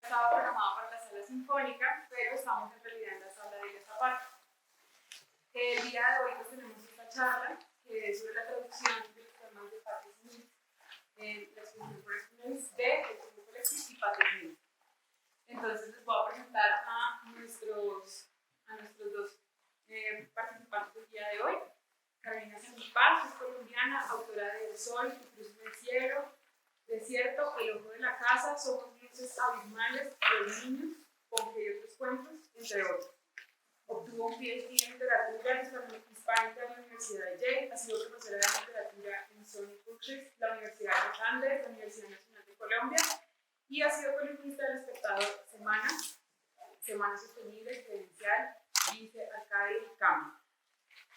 Estaba programado para la sala sinfónica, pero estamos en realidad en la sala de Bellas Aparte. El día de hoy pues, tenemos esta charla que es sobre la traducción de los temas de Patti Smith en la exposición por experiencia de El Fondo Colectivo y Patti Smith. Entonces les voy a presentar a nuestros dos participantes del día de hoy. Carolina Sanipaz es colombiana, autora de El Sol, Tu Cruz en el Cielo, Desierto, El Ojo de la Casa, Somos Luces Abismales, Los Niños, Ponge y otros cuentos, entre otros. Obtuvo un PhD en literatura hispánica en la Universidad de Yale, ha sido profesora de literatura en Sony Pictures, la Universidad de los Andes, la Universidad Nacional de Colombia, y ha sido columnista del Espectador Semana Sostenible, Credencial, Vice, Arcadia y Cama.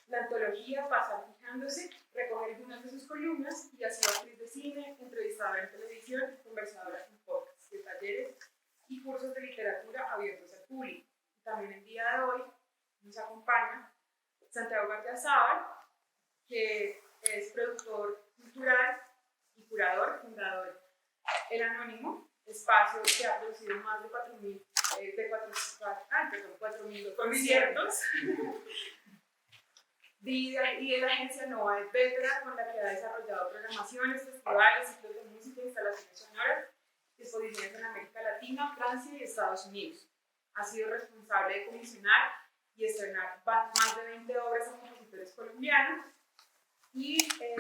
La antología Pasar Fijándose recoge algunas de sus columnas y ha sido actriz de cine, entrevistadora en televisión, conversadora en podcasts de talleres y cursos de literatura abiertos al público. También el día de hoy nos acompaña Santiago Gardiazabal, que es productor cultural y curador, fundador El Anónimo, espacio que ha producido más de 4.000 conciertos. Y de la agencia Nova de Petra, con la que ha desarrollado programaciones, festivales, ciclos de música, instalaciones sonoras, exposiciones en América Latina, Francia y Estados Unidos. Ha sido responsable de comisionar y estrenar más de 20 obras a compositores colombianos. Y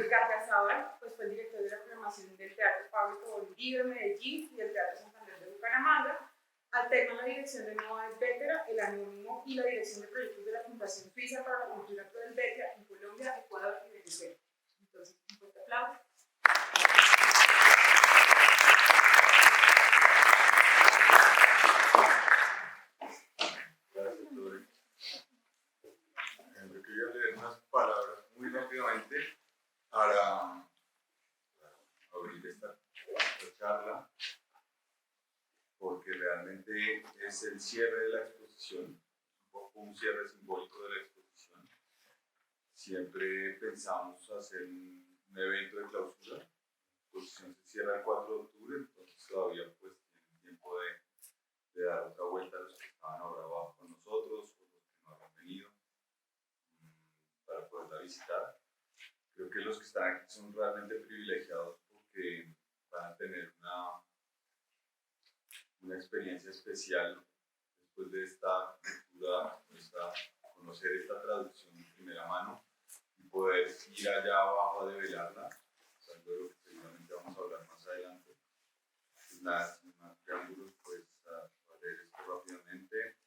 Gardiazabal pues, fue el director de la programación del Teatro Pablo Bolívar de Medellín y del Teatro Santander de Bucaramanga. Alterna la dirección de Nova Helvetia, El Anónimo y la dirección de proyectos de la Fundación Suiza para la Cultura Pro Helvetia en Colombia, Ecuador y Venezuela. Entonces, un fuerte aplauso. Gracias, Lore. Yo quería leer unas palabras muy rápidamente para abrir esta charla, porque realmente es el cierre de la exposición, un poco un cierre simbólico de la exposición. Siempre pensamos hacer un evento de clausura. La exposición se cierra el 4 de octubre, entonces todavía pues tienen tiempo de dar otra vuelta a los que estaban ahora abajo con nosotros, o los que no habían venido, para poderla visitar. Creo que los que están aquí son realmente privilegiados porque van a tener una experiencia especial después de esta lectura, conocer esta traducción de primera mano y poder ir allá abajo a develarla, algo de lo que seguramente vamos a hablar más adelante. Pues nada, sin más preámbulos, pues a leer esto rápidamente.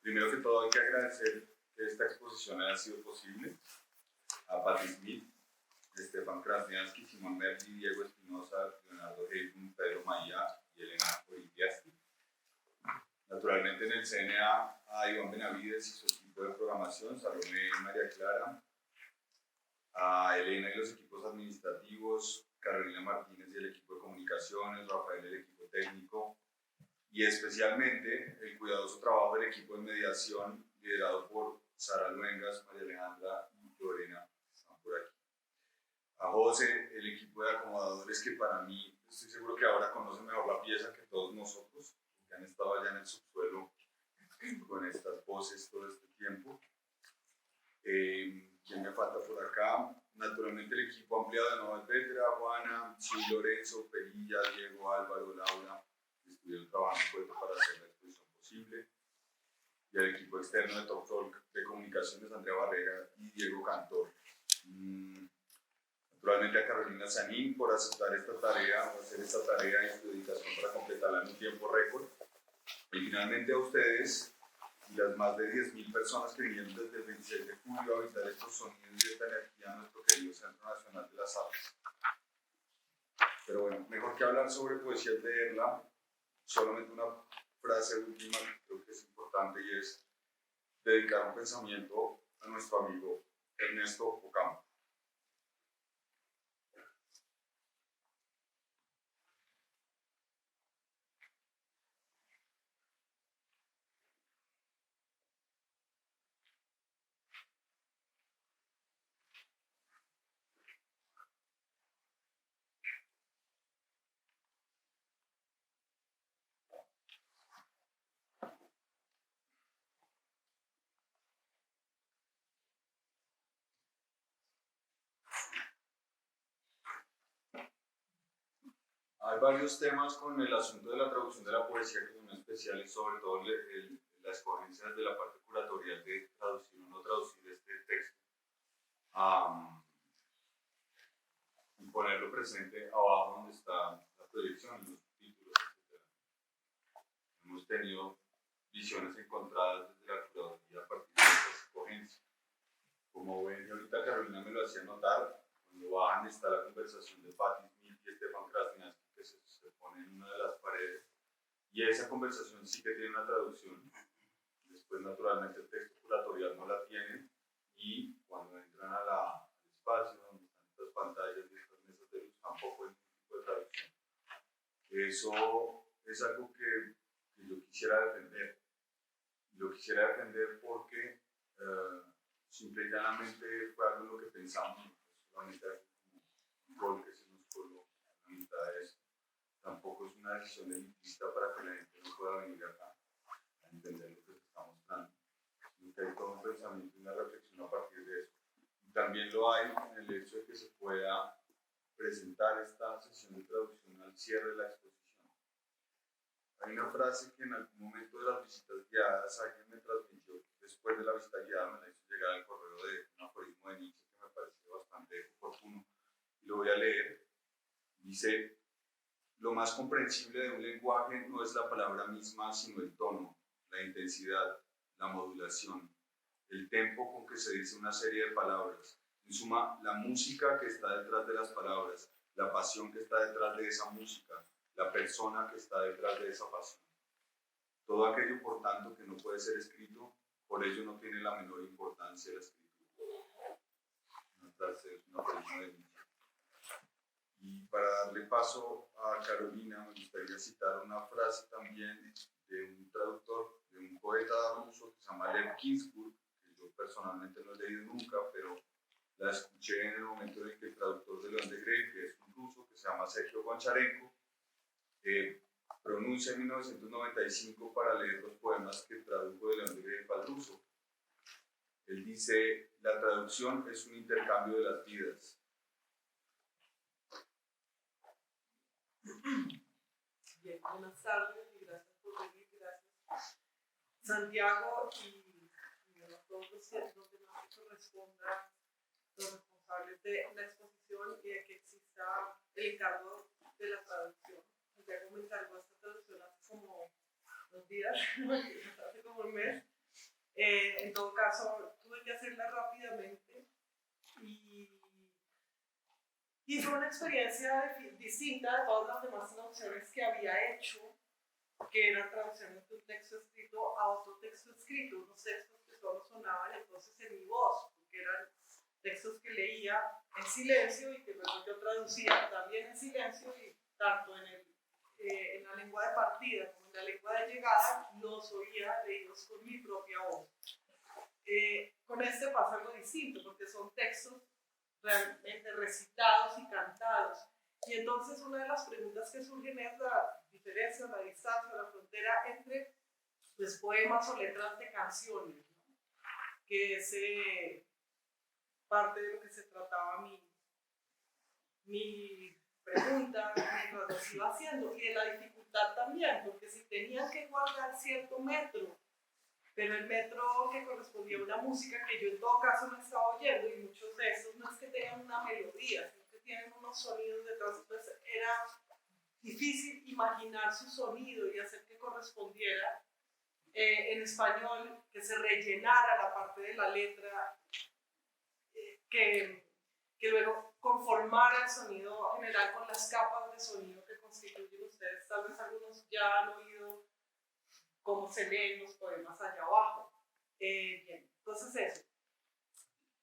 Primero que todo hay que agradecer que esta exposición haya sido posible a Patti Smith, Stefan Krasniansky, Simón Merli, Diego Espinosa, Leonardo Heidun, Pedro Maía y Elena Oribiasti. Naturalmente en el CNA a Iván Benavides y su equipo de programación, Salomé y María Clara, a Elena y los equipos administrativos, Carolina Martínez y el equipo de comunicaciones, Rafael y el equipo técnico, y especialmente el cuidadoso trabajo del equipo de mediación liderado por Sara Luengas, María Alejandra y Lorena, están por aquí. A José, el equipo de acomodadores que para mí, estoy seguro que ahora conocen mejor la pieza que todos nosotros, que han estado allá en el subsuelo con estas voces todo este tiempo. ¿Quién me falta por acá? Naturalmente el equipo ampliado de Nova Helvetia, Juana, Chuy, Lorenzo, Perilla, Diego, Álvaro, Laura, que estuvieron trabajando fuerte para hacer la exposición posible. Y al equipo externo de Top Talk de Comunicaciones, Andrea Barrera y Diego Cantor. Naturalmente a Carolina Sanín por aceptar esta tarea, hacer esta tarea y su dedicación para completarla en un tiempo récord. Y finalmente a ustedes y las más de 10.000 personas que vinieron desde el 26 de julio a habitar estos sonidos y esta energía en nuestro querido Centro Nacional de las Artes. Pero bueno, mejor que hablar sobre poesía es leerla. Solamente una frase última que creo que es importante y es dedicar un pensamiento a nuestro amigo Ernesto Ocampo. varios temas con el asunto de la traducción de la poesía que son especiales, sobre todo la escogencia de la parte curatorial de traducir o no traducir este texto. Y ponerlo presente abajo donde está la proyección, los subtítulos, etc. Hemos tenido visiones encontradas desde la curaduría a partir de esta escogencia. Como ven, ahorita Carolina me lo hacía notar, cuando bajan está la conversación de Patti Smith y Stefan Krasniansky que se pone en una de las paredes, y esa conversación sí que tiene una traducción. Después, naturalmente, el texto curatorial no la tiene, y cuando entran al espacio donde están estas pantallas y estas mesas de luz, tampoco hay ningún tipo de traducción. Eso es algo que yo quisiera defender. Lo quisiera defender porque simple y llanamente fue algo en lo que pensamos, solamente un gol que se nos coló en la mitad de eso. Tampoco es una decisión elitista para que la gente no pueda venir acá a entender lo que se está mostrando, sino que hay todo un pensamiento y una reflexión a partir de eso. Y también lo hay en el hecho de que se pueda presentar esta sesión de traducción al cierre de la exposición. Hay una frase que en algún momento de las visitas guiadas alguien me transmitió, después de la visita guiada me la hizo llegar al correo de un aforismo de Nietzsche que me pareció bastante oportuno, y lo voy a leer. Dice: lo más comprensible de un lenguaje no es la palabra misma, sino el tono, la intensidad, la modulación, el tempo con que se dice una serie de palabras. En suma, la música que está detrás de las palabras, la pasión que está detrás de esa música, la persona que está detrás de esa pasión. Todo aquello, por tanto, que no puede ser escrito, por ello no tiene la menor importancia la escritura. Una frase, es una frase de Nietzsche. Y para darle paso a Carolina, me gustaría citar una frase también de un traductor, de un poeta ruso que se llama Lev Ginsburg, que yo personalmente no he leído nunca, pero la escuché en el momento en el que el traductor de León de Grey, que es un ruso que se llama Sergio Goncharenko, pronuncia en 1995 para leer los poemas que tradujo de León de Grey al ruso. Él dice: la traducción es un intercambio de las vidas. Bien, buenas tardes y gracias por venir, gracias Santiago y a todos los demás que correspondan los responsables de la exposición y de que exista el encargo de la traducción. Santiago me encargó esta traducción hace como 2 días, hace como un mes. En todo caso, tuve que hacerla rápidamente y fue una experiencia distinta de todas las demás traducciones que había hecho, que eran traducciones de un texto escrito a otro texto escrito, unos textos que solo sonaban entonces en mi voz, porque eran textos que leía en silencio y que luego yo traducía también en silencio, y tanto en la lengua de partida como en la lengua de llegada los oía leídos con mi propia voz. Con este pasa algo distinto, porque son textos realmente recitados y cantados. Y entonces una de las preguntas que surgen es la diferencia, la distancia, la frontera entre pues, poemas o letras de canciones, ¿no? Que es parte de lo que se trataba mi pregunta mientras lo iba haciendo, y de la dificultad también, porque si tenían que guardar cierto metro, pero el metro que correspondía a una música que yo en todo caso no estaba oyendo, y muchos de estos no es que tengan una melodía, sino que tienen unos sonidos detrás, entonces era difícil imaginar su sonido y hacer que correspondiera en español, que se rellenara la parte de la letra, que luego conformara el sonido general con las capas de sonido que constituyen ustedes. Tal vez algunos ya han oído cómo se leen los poemas allá abajo. Bien, entonces eso.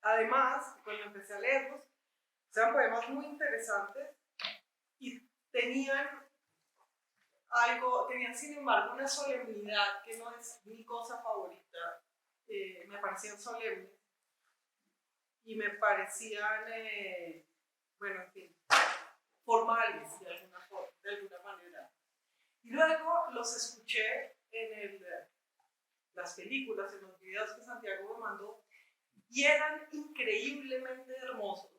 Además, cuando empecé a leerlos, eran poemas muy interesantes y tenían sin embargo una solemnidad que no es mi cosa favorita. Me parecían solemnes y me parecían, bueno, en fin, formales de alguna manera. Y luego los escuché en las películas, en los videos que Santiago me mandó, y eran increíblemente hermosos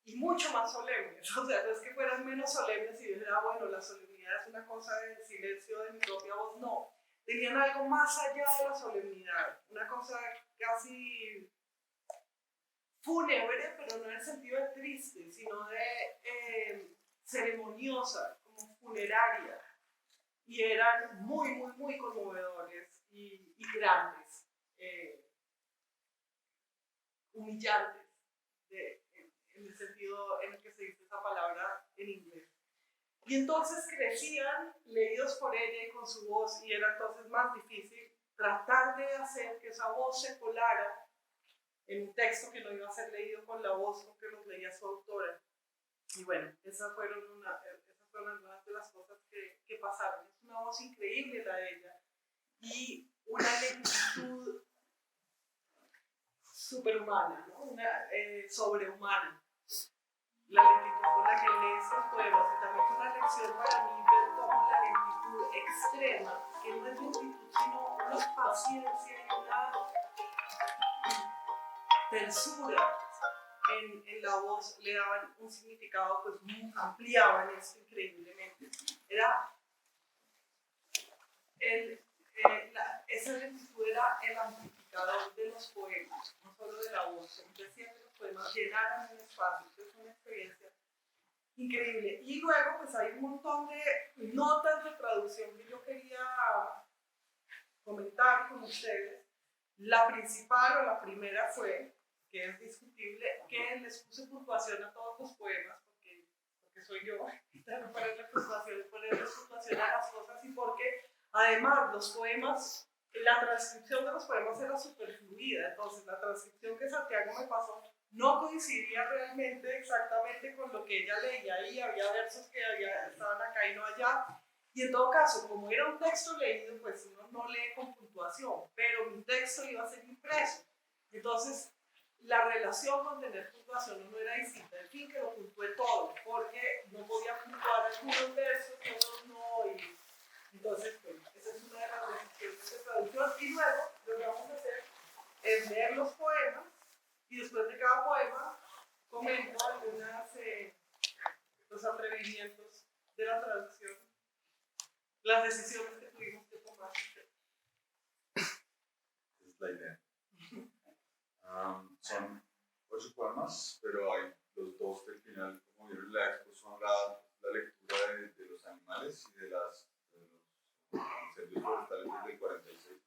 y mucho más solemnes. O sea, no es que fueran menos solemnes y dijera, bueno, la solemnidad es una cosa del silencio de mi propia voz, no. Tenían algo más allá de la solemnidad, una cosa casi fúnebre, pero no en el sentido de triste, sino de ceremoniosa, como funeraria. Y eran muy, muy, muy conmovedores y grandes, humillantes, en el sentido en el que se dice esa palabra en inglés. Y entonces crecían leídos por ella y con su voz, y era entonces más difícil tratar de hacer que esa voz se colara en un texto que no iba a ser leído con la voz con que nos leía su autora. Y bueno, esas fueron algunas de las cosas que pasaron. Es una voz increíble la de ella y una lentitud superhumana, ¿no? Sobrehumana. La lentitud con la que lee estos poemas, y también fue una lección para mí ver cómo la lentitud extrema, que no es lentitud sino una paciencia y una tersura en la voz, le daban un significado, pues ampliaban esto increíblemente. Esa lentitud era el amplificador de los poemas, no solo de la voz. Decía que los poemas llenaran el espacio. Es una experiencia increíble. Y luego, pues hay un montón de notas de traducción que yo quería comentar con ustedes. La principal o la primera fue, que es discutible, que les puse puntuación a todos los poemas, porque soy yo, tengo que ponerle puntuación a las cosas, y porque además los poemas, la transcripción de los poemas era súper fluida. Entonces la transcripción que Santiago me pasó no coincidía realmente exactamente con lo que ella leía ahí, había versos que estaban acá y no allá. Y en todo caso, como era un texto leído, pues uno no lee con puntuación, pero mi texto iba a ser impreso. Entonces, la relación con tener puntuación no era distinta. En fin, que lo puntué todo, porque no podía puntuar algunos versos y otros no. Y entonces, bueno, esa es una de las decisiones de traducción. Y luego, lo que vamos a hacer es leer los poemas, y después de cada poema, comento los atrevimientos de la traducción, las decisiones que tuvimos que tomar. Es la idea. Son 8 poemas, pero hay los 2 del final, como vieron la expo, son la lectura de los animales y de los incendios forestales desde el 46.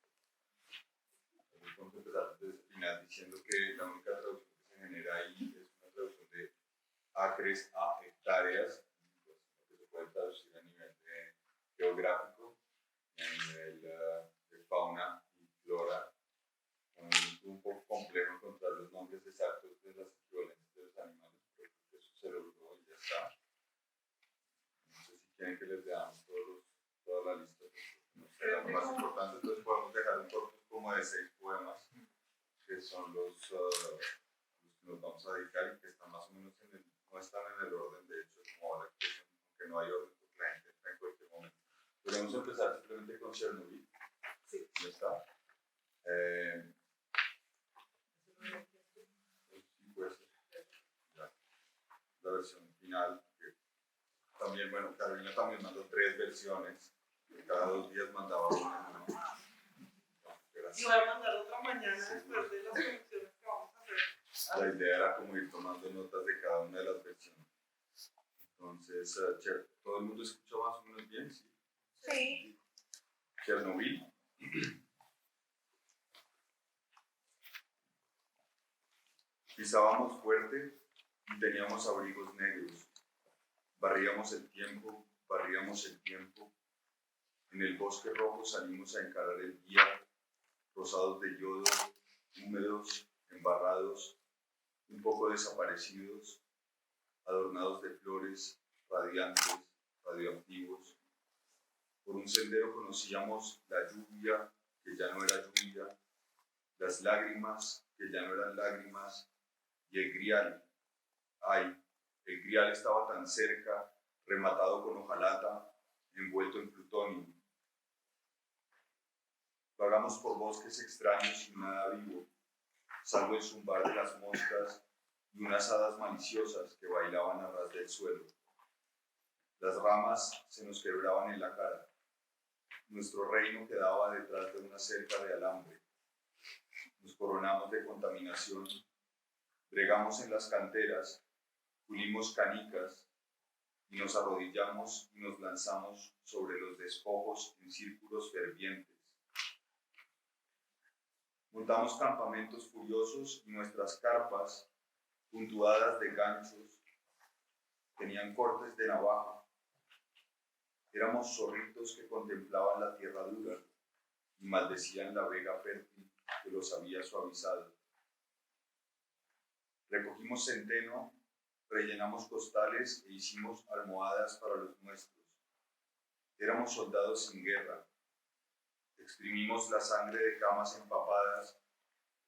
Entonces vamos a empezar desde el final diciendo que la única traducción que se genera ahí es una traducción de acres a hectáreas, pues, lo que se puede traducir a nivel geográfico, a nivel de fauna y flora. Un poco complejo encontrar los nombres exactos de las equivalencias de los animales, pero eso se logró y ya está. No sé si quieren que les veamos toda la lista, no será lo más importante, entonces podemos dejar un corpus como de 6 poemas, que son los que nos vamos a dedicar y que están más o menos no están en el orden, de hecho, como ahora que no hay orden, porque la gente entra en cualquier momento. Podemos empezar simplemente con Chernobyl. Sí. Ya está. La versión final, que también, bueno, Carolina también mandó 3 versiones, que cada 2 días mandaba una. Y voy a mandar otra mañana después de las colecciones que vamos a hacer. La idea era como ir tomando notas de cada una de las versiones. Entonces, ¿todo el mundo escucha más o menos bien? Sí. Sí. Chernobyl. Pisábamos fuerte y teníamos abrigos negros. Barríamos el tiempo. En el bosque rojo salimos a encarar el día, rosados de yodo, húmedos, embarrados, un poco desaparecidos, adornados de flores, radiantes, radioactivos. Por un sendero conocíamos la lluvia, que ya no era lluvia, las lágrimas, que ya no eran lágrimas, y el grial. Ay, el grial estaba tan cerca, rematado con hojalata, envuelto en plutonio. Vagamos por bosques extraños sin nada vivo, salvo el zumbar de las moscas y unas hadas maliciosas que bailaban a ras del suelo. Las ramas se nos quebraban en la cara. Nuestro reino quedaba detrás de una cerca de alambre. Nos coronamos de contaminación, bregamos en las canteras, pulimos canicas y nos arrodillamos y nos lanzamos sobre los despojos en círculos fervientes. Montamos campamentos furiosos y nuestras carpas, puntuadas de ganchos, tenían cortes de navaja. Éramos zorritos que contemplaban la tierra dura y maldecían la vega fértil que los había suavizado. Recogimos centeno, rellenamos costales e hicimos almohadas para los nuestros. Éramos soldados sin guerra. Exprimimos la sangre de camas empapadas,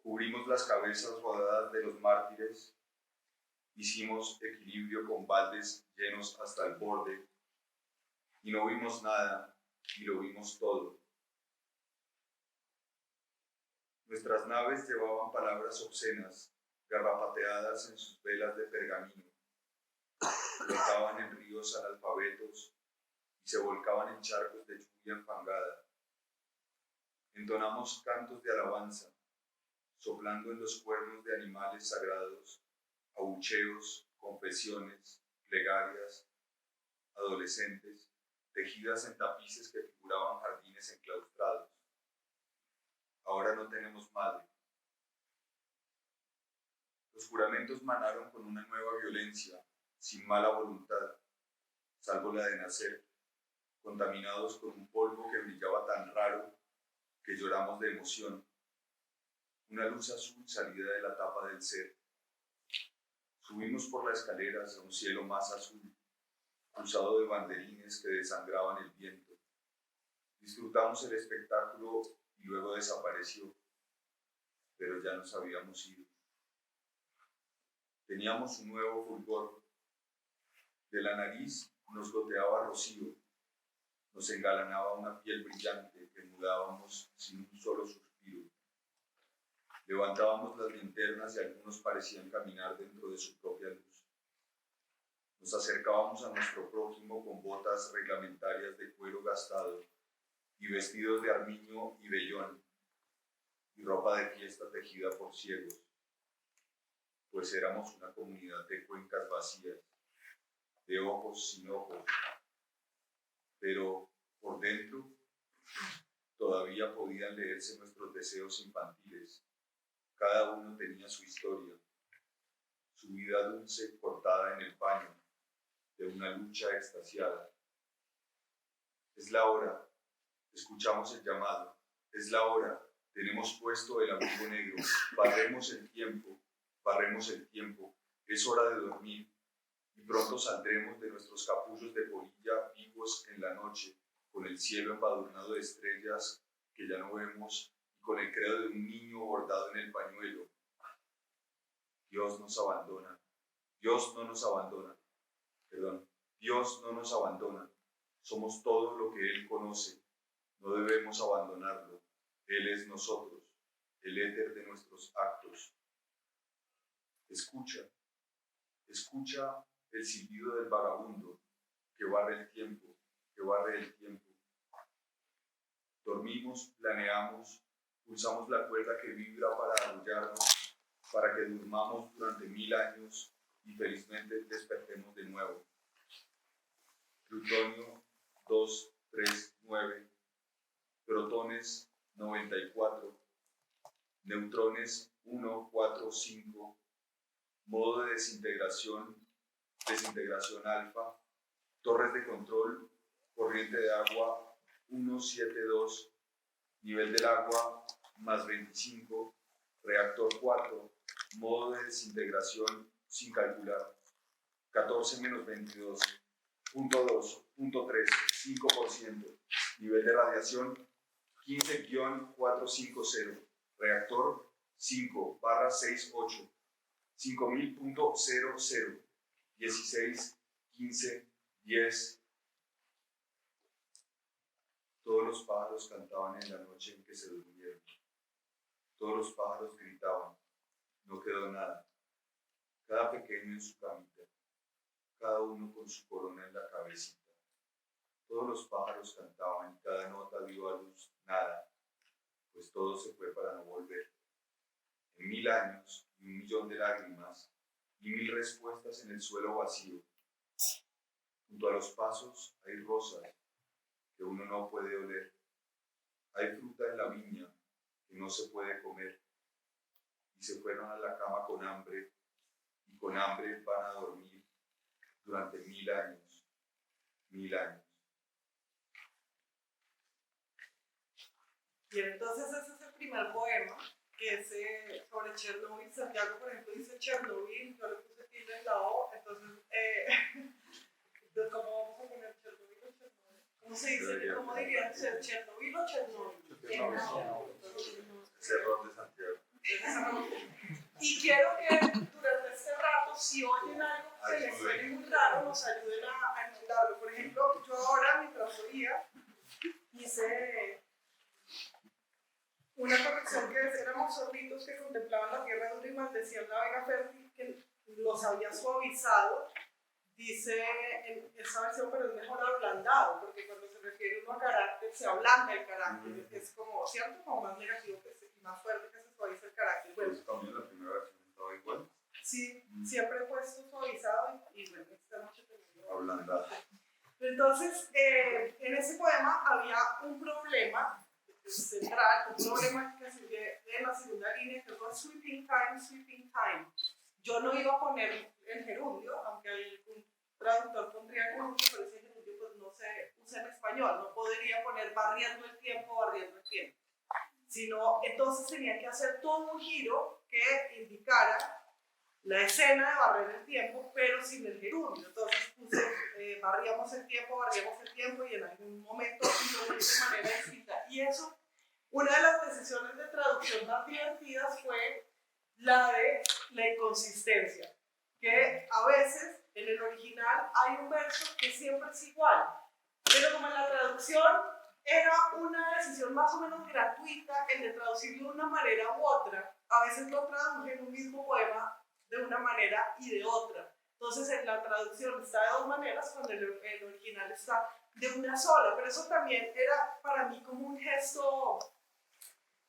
cubrimos las cabezas rodadas de los mártires, hicimos equilibrio con baldes llenos hasta el borde, y no vimos nada, y lo vimos todo. Nuestras naves llevaban palabras obscenas, garrapateadas en sus velas de pergamino, flotaban en ríos analfabetos y se volcaban en charcos de lluvia enfangada. Entonamos cantos de alabanza, soplando en los cuernos de animales sagrados, abucheos, confesiones, plegarias, adolescentes, tejidas en tapices que figuraban jardines enclaustrados. Ahora no tenemos madre. Los juramentos manaron con una nueva violencia, sin mala voluntad, salvo la de nacer, contaminados con un polvo que brillaba tan raro que lloramos de emoción. Una luz azul salida de la tapa del ser. Subimos por las escaleras a un cielo más azul, cruzado de banderines que desangraban el viento. Disfrutamos el espectáculo y luego desapareció, pero ya nos habíamos ido. Teníamos un nuevo fulgor. De la nariz nos goteaba rocío, nos engalanaba una piel brillante que mudábamos sin un solo suspiro. Levantábamos las linternas y algunos parecían caminar dentro de su propia luz. Nos acercábamos a nuestro prójimo con botas reglamentarias de cuero gastado y vestidos de armiño y vellón y ropa de fiesta tejida por ciegos, pues éramos una comunidad de cuencas vacías, de ojos sin ojos, pero por dentro todavía podían leerse nuestros deseos infantiles. Cada uno tenía su historia, su vida dulce cortada en el paño de una lucha extasiada. Es la hora, escuchamos el llamado, es la hora, tenemos puesto el abrigo negro, barremos el tiempo, es hora de dormir, y pronto saldremos de nuestros capullos de polilla vivos en la noche, con el cielo embadurnado de estrellas que ya no vemos y con el credo de un niño bordado en el pañuelo. Dios no nos abandona, somos todo lo que Él conoce, no debemos abandonarlo, Él es nosotros, el éter de nuestros actos. Escucha el silbido del vagabundo que barre el tiempo. Dormimos, planeamos, pulsamos la cuerda que vibra para arrullarnos, para que durmamos durante 1000 años y felizmente despertemos de nuevo. Plutonio 239, protones 94, neutrones 145, modo de desintegración alfa, torres de control, corriente de agua 172, nivel del agua más 25, reactor 4, modo de desintegración sin calcular, 14 menos 22, punto 2, punto 3, 5%, nivel de radiación 15-450, reactor 5/68, 5000.00, 16, 15, 10. Todos los pájaros cantaban en la noche en que se durmieron. Todos los pájaros gritaban. No quedó nada. Cada pequeño en su camita. Cada uno con su corona en la cabecita. Todos los pájaros cantaban y cada nota dio a luz nada, pues todo se fue para no volver. En 1000 años y 1.000.000 de lágrimas y 1000 respuestas en el suelo vacío. Junto a los pasos hay rosas que uno no puede oler. Hay fruta en la viña que no se puede comer. Y se fueron a la cama con hambre, y con hambre van a dormir durante 1000 años. 1000 años. Bien, entonces ese es el primer poema, que es sobre Chernobyl. Santiago, por ejemplo, dice Chernobyl, yo le puse tilde en la O, entonces, ¿cómo vamos a poner Chernobyl o Chernobyl? ¿Cómo se dice? ¿Cómo dirían ser Chernobyl o Chernobyl? Es error de Santiago. Y quiero que durante este rato, si oyen algo que les suene muy raro, nos ayuden a entenderlo. Por ejemplo, yo ahora, mientras oía, hice una corrección que éramos sorditos que contemplaban la tierra dura y maldecían la vega fértil, que los había suavizado. Dice en esta versión, pero es mejor ablandado, porque cuando se refiere uno a carácter, se ablanda el carácter, es como, ¿cierto? Como más negativo y más fuerte que se suaviza el carácter. Bueno, Pues también la primera versión estaba igual. sí, siempre he puesto suavizado y bueno, esta noche tengo Ablandado. Entonces, en ese poema había un problema central, un problema que surge en la segunda línea, que fue sweeping time, sweeping time. Yo no iba a poner el gerundio, aunque algún traductor pondría gerundio, pero ese gerundio pues no se usa en español, no podría poner barriendo el tiempo, barriendo el tiempo. Sino, entonces tenía que hacer todo un giro que indicara la escena de barrer el tiempo, pero sin el gerundio. Entonces puse, barríamos el tiempo y en algún momento lo hice de manera distinta. Y eso, una de las decisiones de traducción más divertidas fue la de la inconsistencia, que a veces en el original hay un verso que siempre es igual, pero como en la traducción era una decisión más o menos gratuita el de traducirlo de una manera u otra, a veces lo traduje en un mismo poema de una manera y de otra. Entonces en la traducción está de dos maneras, cuando el original está de una sola, pero eso también era para mí como un gesto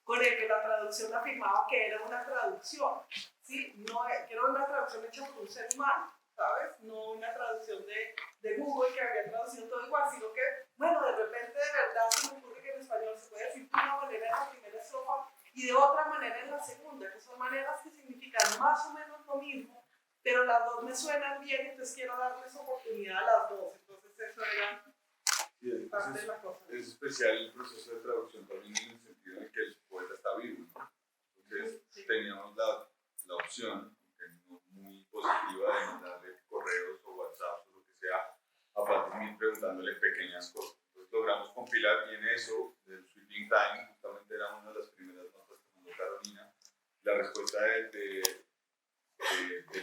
con el que la traducción afirmaba que era una traducción, ¿sí? No, que era una traducción hecha por un ser humano, ¿sabes? No una traducción de Google que había traducido todo igual, sino que, bueno, de repente de verdad se me ocurre que en español se puede decir de una manera en la primera estrofa y de otra manera en la segunda, que son maneras que significan más o menos lo mismo, pero las dos me suenan bien, entonces quiero darles oportunidad a las dos. Entonces eso era parte de la cosa. Es especial el proceso de traducción también en el sentido de que el poeta está vivo, ¿no? Entonces Sí. teníamos la opción, que no muy positiva, de mandarle correos o WhatsApp o lo que sea a Patti Smith preguntándole pequeñas cosas. Entonces logramos compilar bien eso del Sweeping Time, justamente era una de las primeras notas que mandó Carolina. La respuesta de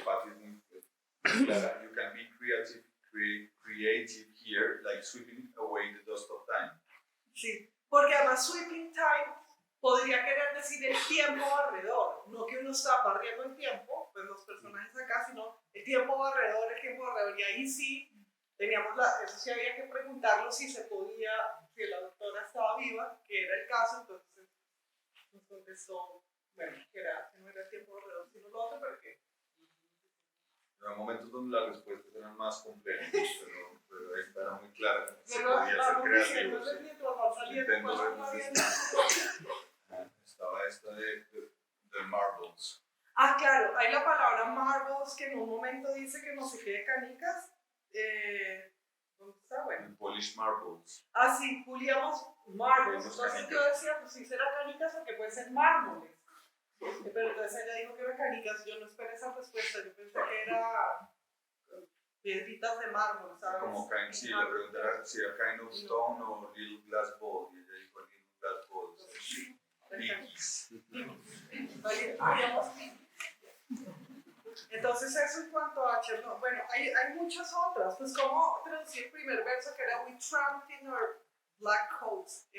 Patti es muy clara: you can be creative here, like sweeping away the dust of time. Sí, porque además sweeping time podría querer decir el tiempo barredor, no que uno está barriendo el tiempo, pues los personajes acá, sino el tiempo barredor, y ahí sí teníamos eso sí había que preguntarlo si se podía, si la doctora estaba viva, que era el caso, entonces nos contestó, bueno, que no era el tiempo barredor, sino lo otro, pero que Había momentos donde las respuestas eran más complejas, pero esta era muy clara. Se pero podía ser creativo. Sí. mientras van saliendo, Intento pues, ver no dónde había estaba esta de Marbles. Ah, claro, hay la palabra marbles que en un momento dice que no sé qué de canicas. ¿Dónde está? Bueno. El Polish Marbles. Ah, sí, puliamos marbles. Pulimos Entonces canicas. yo decía, pues sí será canicas porque puede ser mármoles. Pero entonces ella dijo que era canicas. Yo no esperé esa respuesta. Yo pensé que era piedritas de mármol, ¿sabes? Como sí, la pregunta era si era kind of stone o little glass ball. Y ella dijo little glass balls. Piggies. Entonces eso en cuanto a Chernobyl. Bueno, hay muchas otras. Pues cómo traducir el primer verso que era we tramped in our black coats.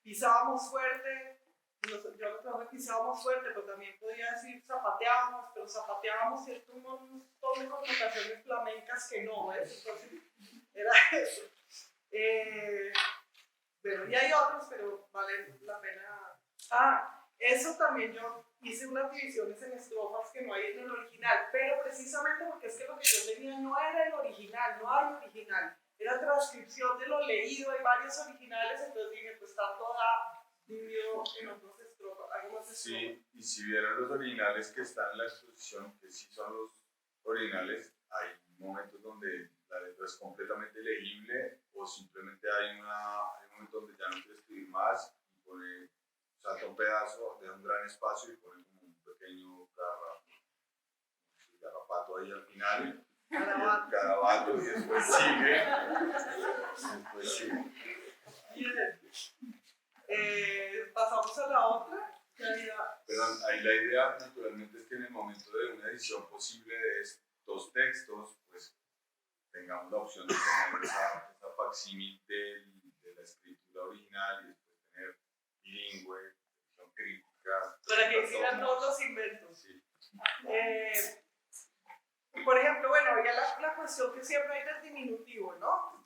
Pisábamos fuerte. Yo lo traje pisábamos fuerte, pero también podía decir zapateábamos, pero zapateábamos cierto un montón de connotaciones flamencas que no, ¿ves? Entonces era eso. Bueno, y hay otros, pero vale la pena. Eso también yo hice unas divisiones en estrofas que no hay en el original, pero precisamente porque es que lo que yo tenía no era el original, no hay original, era transcripción de lo leído, hay varios originales, entonces dije, pues está toda dividido en otras estrofas, algo más estrofas. Sí, y si vieron los originales que están en la exposición, que sí son los originales, hay momentos donde la letra es completamente legible o simplemente hay un momento donde ya no quiere escribir más y pone, salta un pedazo, deja un gran espacio y pone como un pequeño garrapato ahí al final, garabato y después sigue. Bien. Pasamos a la otra. Pero ahí la idea naturalmente es que en el momento de una edición posible de estos textos, pues tengamos la opción de tener esa facsímil de la escritura original y después tener bilingüe, edición crítica. Para que hicieran todos los inventos. Sí. Por ejemplo, bueno, había la cuestión que siempre hay del diminutivo, ¿no?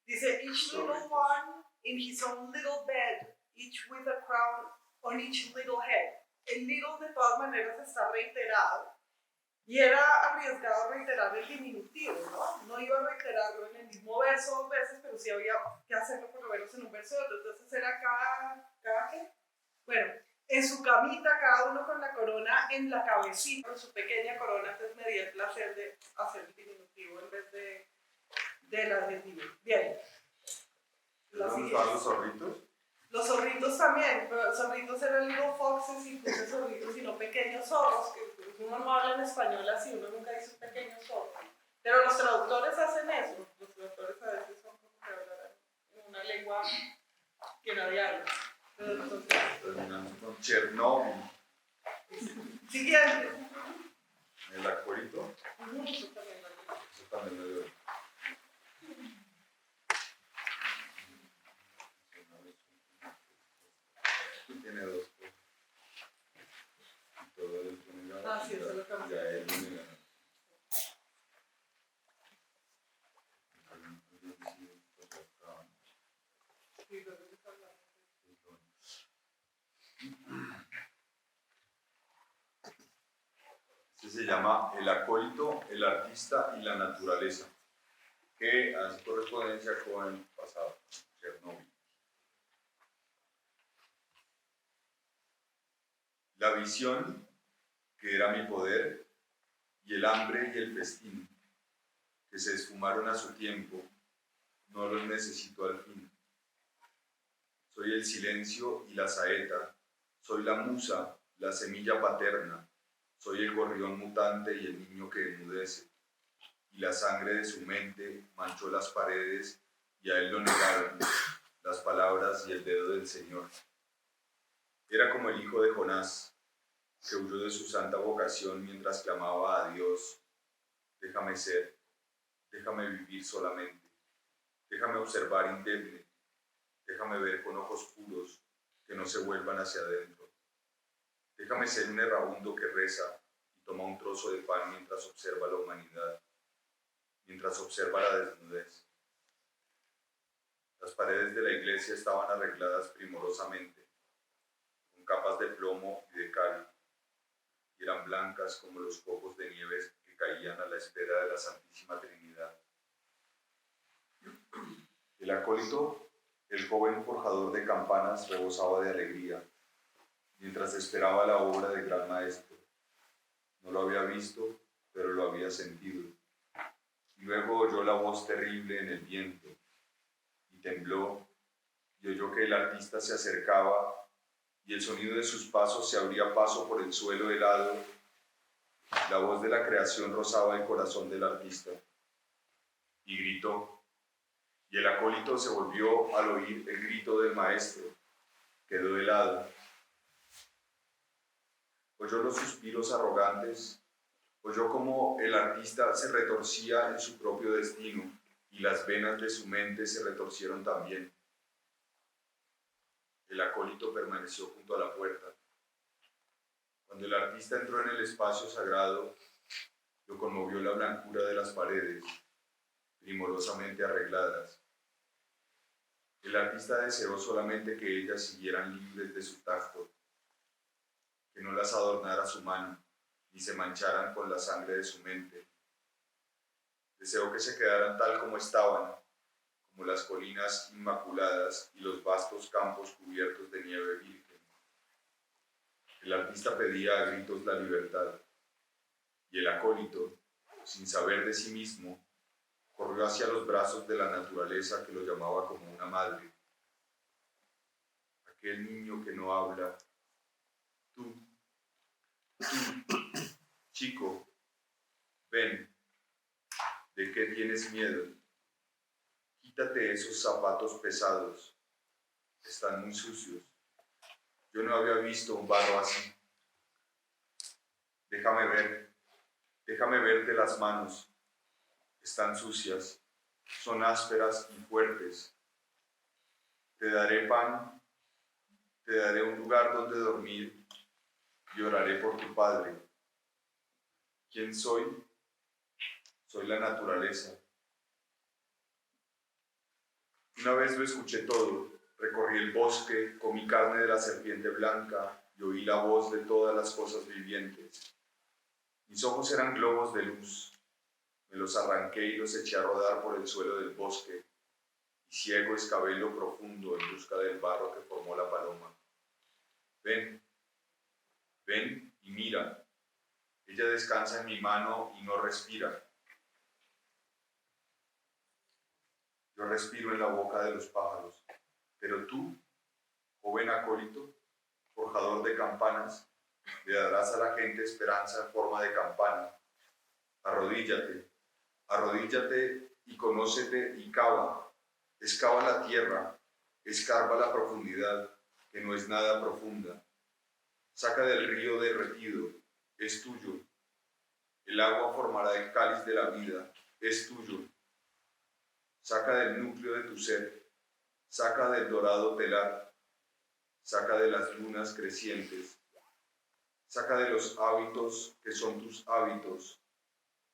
Dice, each little one in his own little bed, each with a crown on each little head. El little de todas maneras está reiterado y era arriesgado reiterar el diminutivo, ¿no? No iba a reiterarlo en el mismo verso 2 veces, pero sí había que hacerlo por lo menos en un verso otro. Entonces era cada ¿qué? Bueno, en su camita, cada uno con la corona en la cabecita, con su pequeña corona, entonces me di el placer de hacer el diminutivo en vez del adjetivo. Bien. ¿Dónde estaban los zorritos? Los zorritos también, pero los zorritos eran little foxes y puse zorritos y no pequeños zorros, que uno no habla en español así, uno nunca dice pequeños zorros. Pero los traductores hacen eso, los traductores a veces son como que hablan en una lengua que nadie habla. Pero entonces, terminamos con Chernobyl. siguiente. El acuerito. Eso también Eso también lo dio. Tiene dos cosas. Y todo el Ah, sí, eso lo cambié. ya él me ganó. Este se llama El acólito, el artista y la naturaleza, que hace correspondencia con el pasado, Chernobyl. La visión, que era mi poder, y el hambre y el festín, que se esfumaron a su tiempo, no los necesito al fin. Soy el silencio y la saeta, soy la musa, la semilla paterna, soy el gorrión mutante y el niño que enmudece. Y la sangre de su mente manchó las paredes y a él lo negaron las palabras y el dedo del Señor. Era como el hijo de Jonás, que huyó de su santa vocación mientras clamaba a Dios: déjame ser, déjame vivir solamente, déjame observar indemne, déjame ver con ojos puros que no se vuelvan hacia adentro. Déjame ser un errabundo que reza y toma un trozo de pan mientras observa la humanidad, mientras observa la desnudez. Las paredes de la iglesia estaban arregladas primorosamente, con capas de plomo y de cal, y eran blancas como los copos de nieve que caían a la espera de la Santísima Trinidad. El acólito, el joven forjador de campanas, rebosaba de alegría, mientras esperaba la obra del gran maestro. No lo había visto, pero lo había sentido. Y luego oyó la voz terrible en el viento, y tembló, y oyó que el artista se acercaba, y el sonido de sus pasos se abría paso por el suelo helado. La voz de la creación rozaba el corazón del artista, y gritó. Y el acólito se volvió al oír el grito del maestro. Quedó helado. Oyó los suspiros arrogantes, oyó cómo el artista se retorcía en su propio destino y las venas de su mente se retorcieron también. El acólito permaneció junto a la puerta. Cuando el artista entró en el espacio sagrado, lo conmovió la blancura de las paredes, primorosamente arregladas, El artista deseó solamente que ellas siguieran libres de su tacto, que no las adornara su mano, ni se mancharan con la sangre de su mente. Deseó que se quedaran tal como estaban, como las colinas inmaculadas y los vastos campos cubiertos de nieve virgen. El artista pedía a gritos la libertad, y el acólito, sin saber de sí mismo, corrió hacia los brazos de la naturaleza que lo llamaba como una madre. Aquel niño que no habla, tú, chico, ven, ¿de qué tienes miedo? Quítate esos zapatos pesados, están muy sucios. Yo no había visto un barro así. Déjame verte las manos, están sucias, son ásperas y fuertes. Te daré pan, te daré un lugar donde dormir y oraré por tu padre. ¿Quién soy? Soy la naturaleza. Una vez lo escuché todo, recorrí el bosque, comí carne de la serpiente blanca y oí la voz de todas las cosas vivientes. Mis ojos eran globos de luz, me los arranqué y los eché a rodar por el suelo del bosque, y ciego excavé lo profundo en busca del barro que formó la paloma. Ven, ven y mira, ella descansa en mi mano y no respira. Yo respiro en la boca de los pájaros, pero tú, joven acólito, forjador de campanas, le darás a la gente esperanza en forma de campana. Arrodíllate, arrodíllate y conócete y cava, excava la tierra, escarba la profundidad, que no es nada profunda. Saca del río derretido, es tuyo. El agua formará el cáliz de la vida, es tuyo. Saca del núcleo de tu ser, saca del dorado telar, saca de las lunas crecientes, saca de los hábitos que son tus hábitos,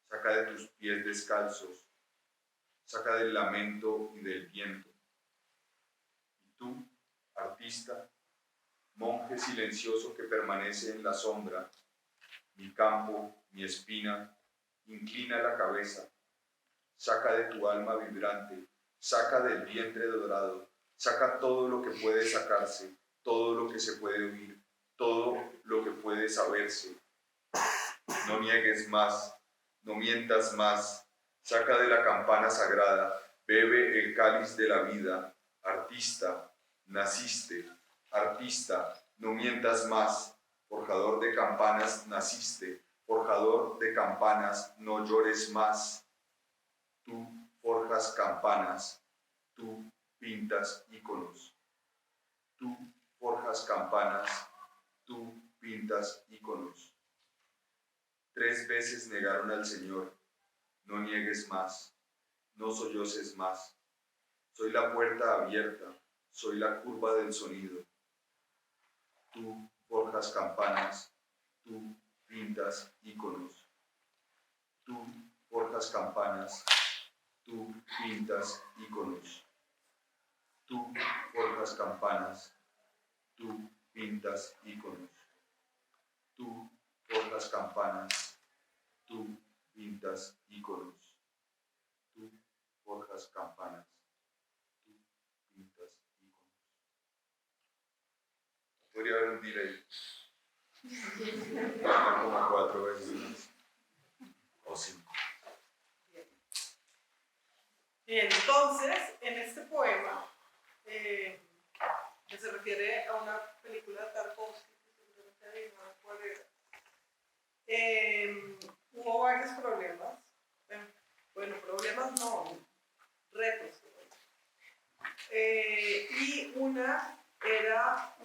saca de tus pies descalzos, saca del lamento y del viento. Y tú, artista, monje silencioso que permanece en la sombra, mi campo, mi espina, inclina la cabeza, saca de tu alma vibrante, saca del vientre dorado, saca todo lo que puede sacarse, todo lo que se puede oír, todo lo que puede saberse. No niegues más, no mientas más, saca de la campana sagrada, bebe el cáliz de la vida. Artista, naciste, artista, no mientas más, forjador de campanas naciste, forjador de campanas, no llores más. Tú forjas campanas, tú pintas íconos. Tú forjas campanas, tú pintas íconos. 3 veces negaron al Señor, no niegues más, no solloses más. Soy la puerta abierta, soy la curva del sonido. Tú forjas campanas, tú pintas íconos. Tú forjas campanas, tú pintas íconos. Tú forjas campanas, tú pintas íconos. Tú forjas campanas, tú pintas íconos. Tú forjas campanas, tú pintas íconos. Podría haber un delay. Como 4 veces o 5. Bien, entonces, en este poema, que se refiere a una película de Tarkovsky, que seguramente adivinaron cuál era, hubo varios problemas. Bueno, problemas no, retos. Y una era,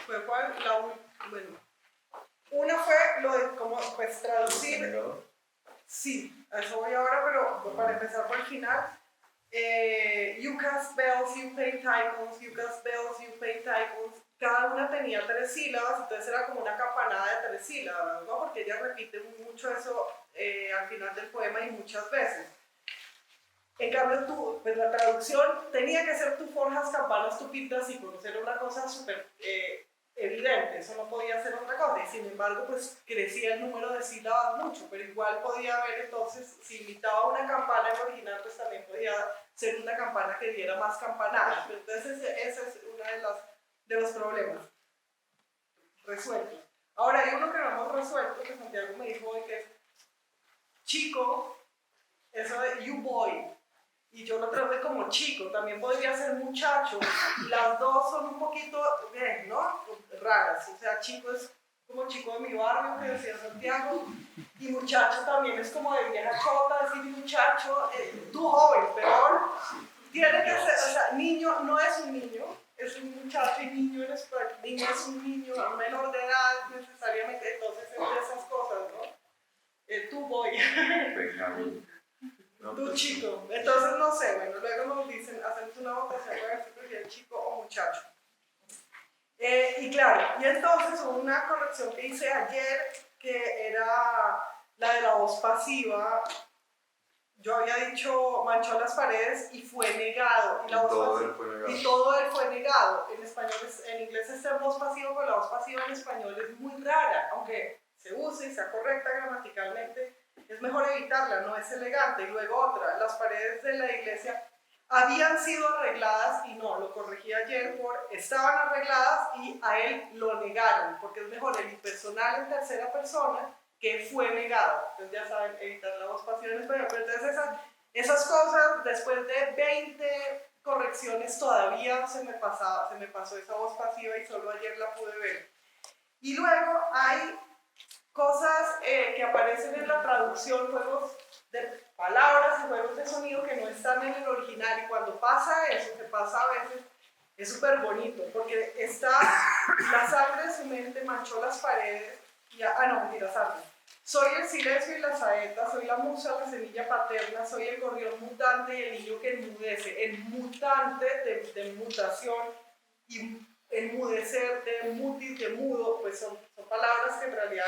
fue cuál, bueno, una fue lo de cómo pues traducir. Sí, a eso voy ahora, pero para empezar por el final. You cast bells, you pay titles, you cast bells, you pay titles. Cada una tenía 3 sílabas, entonces era como una campanada de 3 sílabas, ¿no? Porque ella repite mucho eso al final del poema y muchas veces. En cambio, tú, pues la traducción tenía que ser tú forjas campanas, tú pintas y conocer una cosa súper evidente, eso no podía ser otra cosa. Y sin embargo, pues crecía el número de sílabas mucho, pero igual podía haber entonces, si imitaba una campana en original, pues también podía ser una campana que diera más campanadas. Entonces, ese es uno de los problemas resueltos. Ahora, hay uno que no hemos resuelto, que Santiago me dijo hoy, que es chico, eso de you boy. Y yo lo traducí como chico, también podría ser muchacho. Las dos son un poquito, ¿no? Raras. O sea, chico es como chico de mi barrio, que decía Santiago, y muchacho también es como de vieja chota, decir muchacho, tú joven, peor. Tiene que ser, o sea, niño no es un niño, es un muchacho, y niño en español, niño es un niño, un menor de edad necesariamente, entonces entre esas cosas, ¿no? Tú boy. Benjamín. No, Tú pues, chico, entonces no sé, bueno, luego nos dicen, hacemos una votación para ver si prefieren chico o muchacho. Y claro, y entonces hubo una corrección que hice ayer, que era la de la voz pasiva. Yo había dicho manchó las paredes y fue negado. Y la voz todo pasiva, él fue negado. y todo él fue negado. En español, en inglés está voz pasiva, pero la voz pasiva en español es muy rara, aunque se use y sea correcta gramaticalmente. Es mejor evitarla, no es elegante. Y luego otra, las paredes de la iglesia habían sido arregladas y no, lo corregí ayer estaban arregladas y a él lo negaron, porque es mejor el impersonal en tercera persona que fue negado. Entonces ya saben, evitar la voz pasiva en español. Pero entonces esas cosas, después de 20 correcciones todavía se me pasó esa voz pasiva y solo ayer la pude ver. Y luego hay cosas que aparecen en la traducción, juegos de palabras y juegos de sonido que no están en el original, y cuando pasa eso, que pasa a veces, es súper bonito, porque está la sangre de su mente manchó las paredes, y, no, mentira, sangre. Soy el silencio y la saeta, soy la musa, la semilla paterna, soy el gorrión mutante y el niño que enmudece. El mutante de mutación y enmudecer, de mutis, de mudo, pues son palabras que en realidad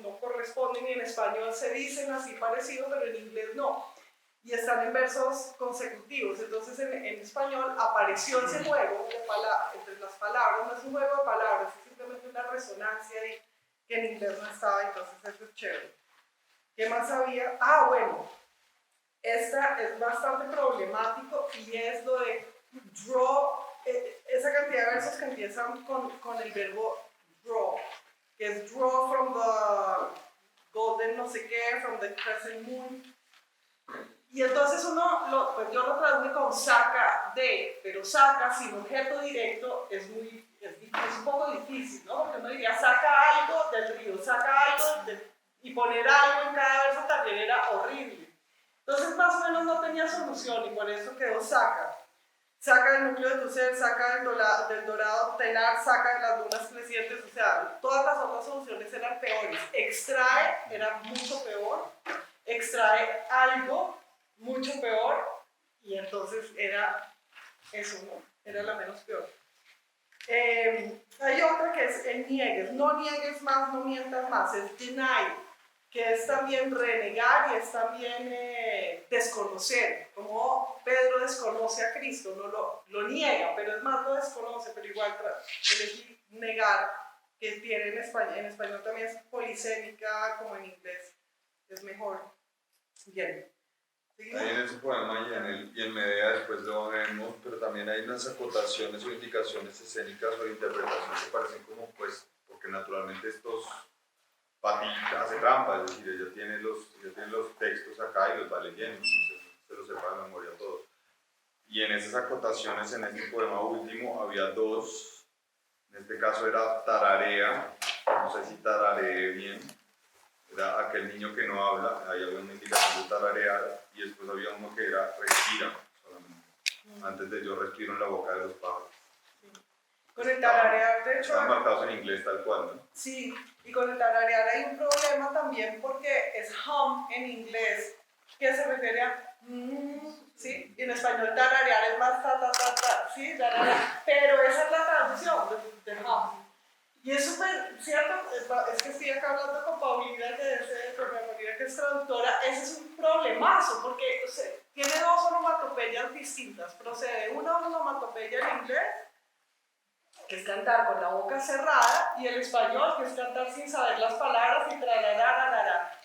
no corresponden, y en español se dicen así parecido, pero en inglés no. Y están en versos consecutivos. Entonces en español apareció ese juego entre las palabras, no es un juego de palabras, es simplemente una resonancia y que en inglés no estaba, entonces eso es chévere. ¿Qué más había? Ah, bueno, esta es bastante problemático y es lo de draw, esa cantidad de versos que empiezan con el verbo draw, que es draw from the golden no sé qué, from the crescent moon. Y entonces pues yo lo traduje con saca de, pero saca sin objeto directo es un poco difícil, ¿no? Porque uno diría saca algo del río, saca algo y poner algo en cada verso también era horrible. Entonces más o menos no tenía solución y por eso quedó saca. Saca del núcleo de tu ser, saca del dorado telar, saca de las lunas crecientes, o sea, todas las otras soluciones eran peores. Extrae era mucho peor, extrae algo mucho peor, y entonces era eso, ¿no? Era la menos peor. Hay otra que es el niegues, no niegues más, no mientas más, es deny, que es también renegar y es también desconocer, como Pedro desconoce a Cristo, no lo niega, pero es más lo desconoce, pero igual es negar, que tiene en español también es polisémica, como en inglés, es mejor. Bien. ¿Seguimos? Ahí en ese poema y en Medea después lo vemos, pero también hay unas acotaciones o indicaciones escénicas o interpretaciones que parecen como, pues, porque naturalmente estos Pati hace trampa, es decir, ella tiene los textos acá y los va leyendo, no se los sepa de memoria todo. Y en esas acotaciones, en este poema último, había dos, en este caso era tararea, no sé si tararee bien, era aquel niño que no habla, ahí había una indicación de tararear, y después había uno que era respira solamente, antes de yo respiro en la boca de los pájaros. Con el tararear, de hecho, están marcados en inglés tal cual, ¿no? Sí, y con el tararear hay un problema también porque es hum en inglés, que se refiere a ¿sí? Y en español tararear es más ¿sí? Tararear. Pero esa es la traducción de hum. Y es súper cierto, es que estoy acá hablando con Paulina, que es traductora, ese es un problemazo, porque tiene dos onomatopeyas distintas. Procede una onomatopeya en inglés, que es cantar con la boca cerrada, y el español, que es cantar sin saber las palabras y trararararara.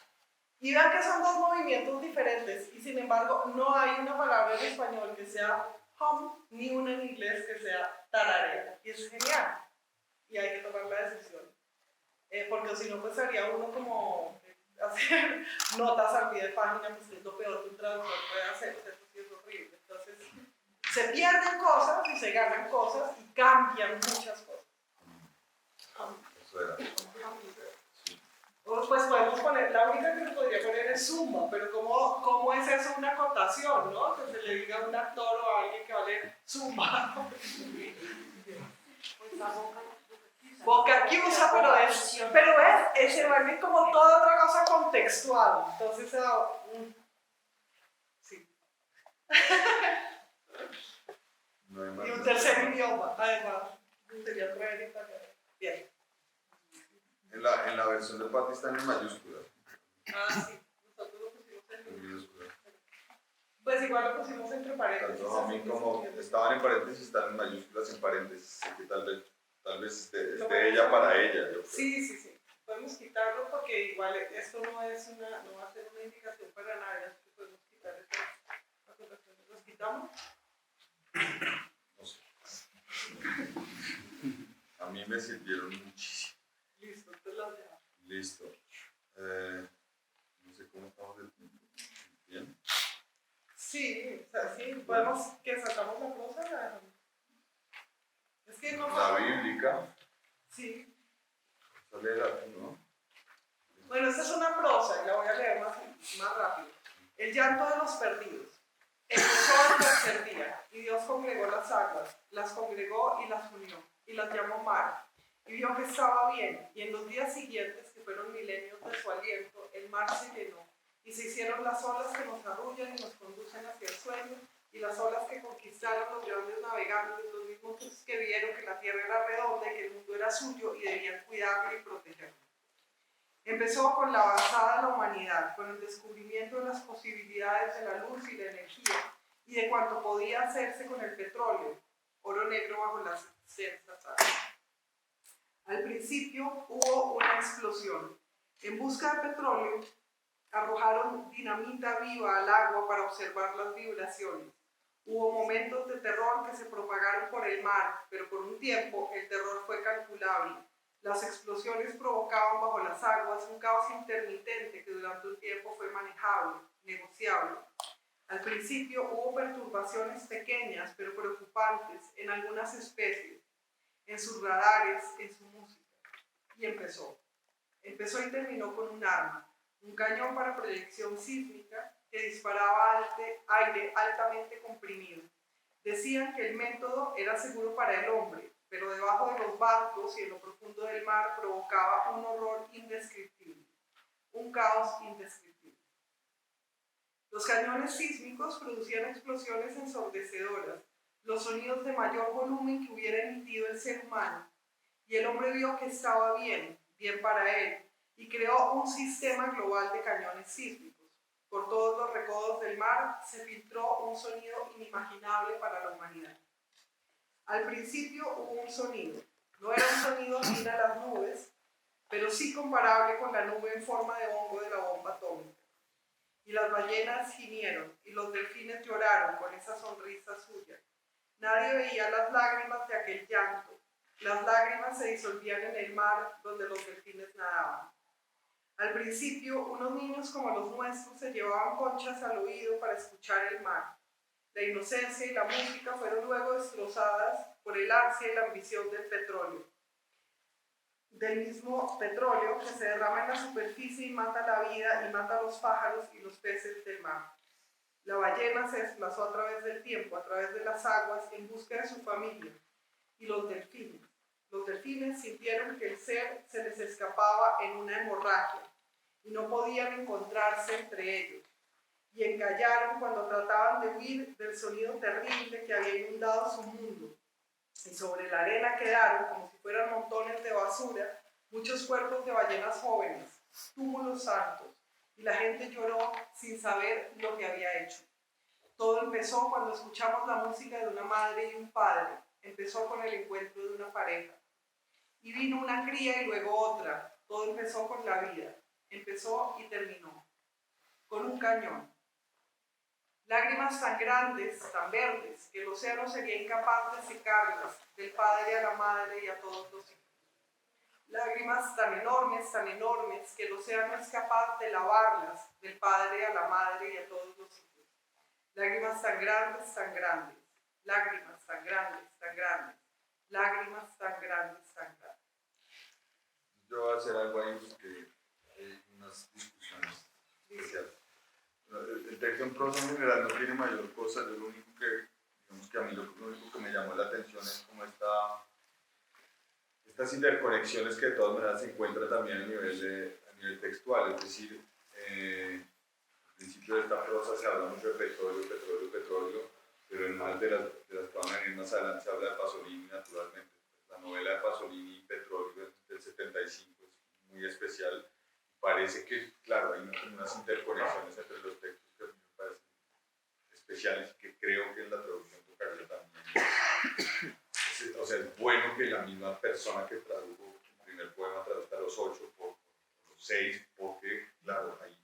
Y vean que son dos movimientos diferentes, y sin embargo no hay una palabra en español que sea hum, ni una en inglés que sea tararea. Y es genial. Y hay que tomar la decisión. Porque si no, pues haría uno como hacer notas al pie de página, pues es lo peor que un traductor puede hacer, eso sí es horrible. Entonces, se pierden cosas y se ganan cosas y cambian muchas cosas. Eso era. Pues podemos poner, la única que se podría poner es suma, pero ¿cómo es eso una acotación, no? Que se le diga a un actor o a alguien que vale suma. Boca que usa, pero se vuelve como toda otra cosa contextual. Entonces, sí. No hay más. Y un tercer idioma, además. Sería traer italiano. Bien. En la versión de Patti están en mayúsculas. Sí. Nosotros lo pusimos en minúsculas. Pues igual lo pusimos entre paréntesis. Tanto a mí como estaban en paréntesis, están en mayúsculas en paréntesis. Que tal vez es de ella para ella. Yo creo. Sí. Podemos quitarlo porque igual esto no va a ser una indicación para nadie, así que podemos quitar estas acotaciones. ¿Los quitamos? No sé. A mí me sirvieron muchísimo. Listo, entonces las dejamos. Listo. No sé cómo estamos del tiempo. ¿Bien? Sí, podemos que sacamos la prosa. Es que no. La bíblica. Sí. Sale ¿no? Bueno, esta es una prosa y la voy a leer más rápido. El llanto de los perdidos. Empezó el tercer día, y Dios congregó las aguas, las congregó y las unió, y las llamó mar, y vio que estaba bien, y en los días siguientes, que fueron milenios de su aliento, el mar se llenó, y se hicieron las olas que nos arrullan y nos conducen hacia el sueño, y las olas que conquistaron los grandes navegantes, los mismos que vieron que la tierra era redonda y que el mundo era suyo, y debían cuidarlo y protegerlo. Empezó con la avanzada de la humanidad, con el descubrimiento de las posibilidades de la luz y la energía, y de cuanto podía hacerse con el petróleo, oro negro bajo las extensas aguas. Al principio hubo una explosión. En busca de petróleo, arrojaron dinamita viva al agua para observar las vibraciones. Hubo momentos de terror que se propagaron por el mar, pero por un tiempo el terror fue calculable. Las explosiones provocaban bajo las aguas un caos intermitente que durante un tiempo fue manejable, negociable. Al principio hubo perturbaciones pequeñas pero preocupantes en algunas especies, en sus radares, en su música. Y empezó y terminó con un arma, un cañón para proyección sísmica que disparaba aire altamente comprimido. Decían que el método era seguro para el hombre, pero debajo de los barcos y en lo profundo del mar provocaba un horror indescriptible, un caos indescriptible. Los cañones sísmicos producían explosiones ensordecedoras, los sonidos de mayor volumen que hubiera emitido el ser humano, y el hombre vio que estaba bien para él, y creó un sistema global de cañones sísmicos. Por todos los recodos del mar se filtró un sonido inimaginable para la humanidad. Al principio hubo un sonido. No era un sonido afín a las nubes, pero sí comparable con la nube en forma de hongo de la bomba atómica. Y las ballenas gimieron, y los delfines lloraron con esa sonrisa suya. Nadie veía las lágrimas de aquel llanto. Las lágrimas se disolvían en el mar donde los delfines nadaban. Al principio, unos niños como los nuestros se llevaban conchas al oído para escuchar el mar. La inocencia y la música fueron luego destrozadas por el ansia y la ambición del petróleo. Del mismo petróleo que se derrama en la superficie y mata la vida y mata a los pájaros y los peces del mar. La ballena se desplazó a través del tiempo, a través de las aguas, en busca de su familia. Y los delfines. Los delfines sintieron que el ser se les escapaba en una hemorragia y no podían encontrarse entre ellos. Y engallaron cuando trataban de huir del sonido terrible que había inundado su mundo. Y sobre la arena quedaron, como si fueran montones de basura, muchos cuerpos de ballenas jóvenes, túmulos santos, y la gente lloró sin saber lo que había hecho. Todo empezó cuando escuchamos la música de una madre y un padre. Empezó con el encuentro de una pareja. Y vino una cría y luego otra. Todo empezó con la vida. Empezó y terminó. Con un cañón. Lágrimas tan grandes, tan verdes, que el océano sería incapaz de secarlas, del padre a la madre y a todos los hijos. Lágrimas tan enormes, que el océano es capaz de lavarlas, del padre a la madre y a todos los hijos. Lágrimas tan grandes, lágrimas tan grandes, lágrimas tan grandes, Yo voy a hacer algo ahí porque hay unas discusiones especiales. El texto en prosa en general no tiene mayor cosa, lo único que, digamos que a mí lo único que me llamó la atención es como estas interconexiones que de todas maneras se encuentran también a nivel textual, es decir, al principio de esta prosa se habla mucho de petróleo, pero en más de las que van a venir más adelante se habla de Pasolini naturalmente. La novela de Pasolini y Petróleo del 75 es muy especial. Parece que, claro, hay unas interconexiones entre los textos que a mí me parecen especiales, que creo que en la traducción tocaría también. O sea, es bueno que la misma persona que tradujo el primer poema traduzca los 8 por los 6, porque, claro, hay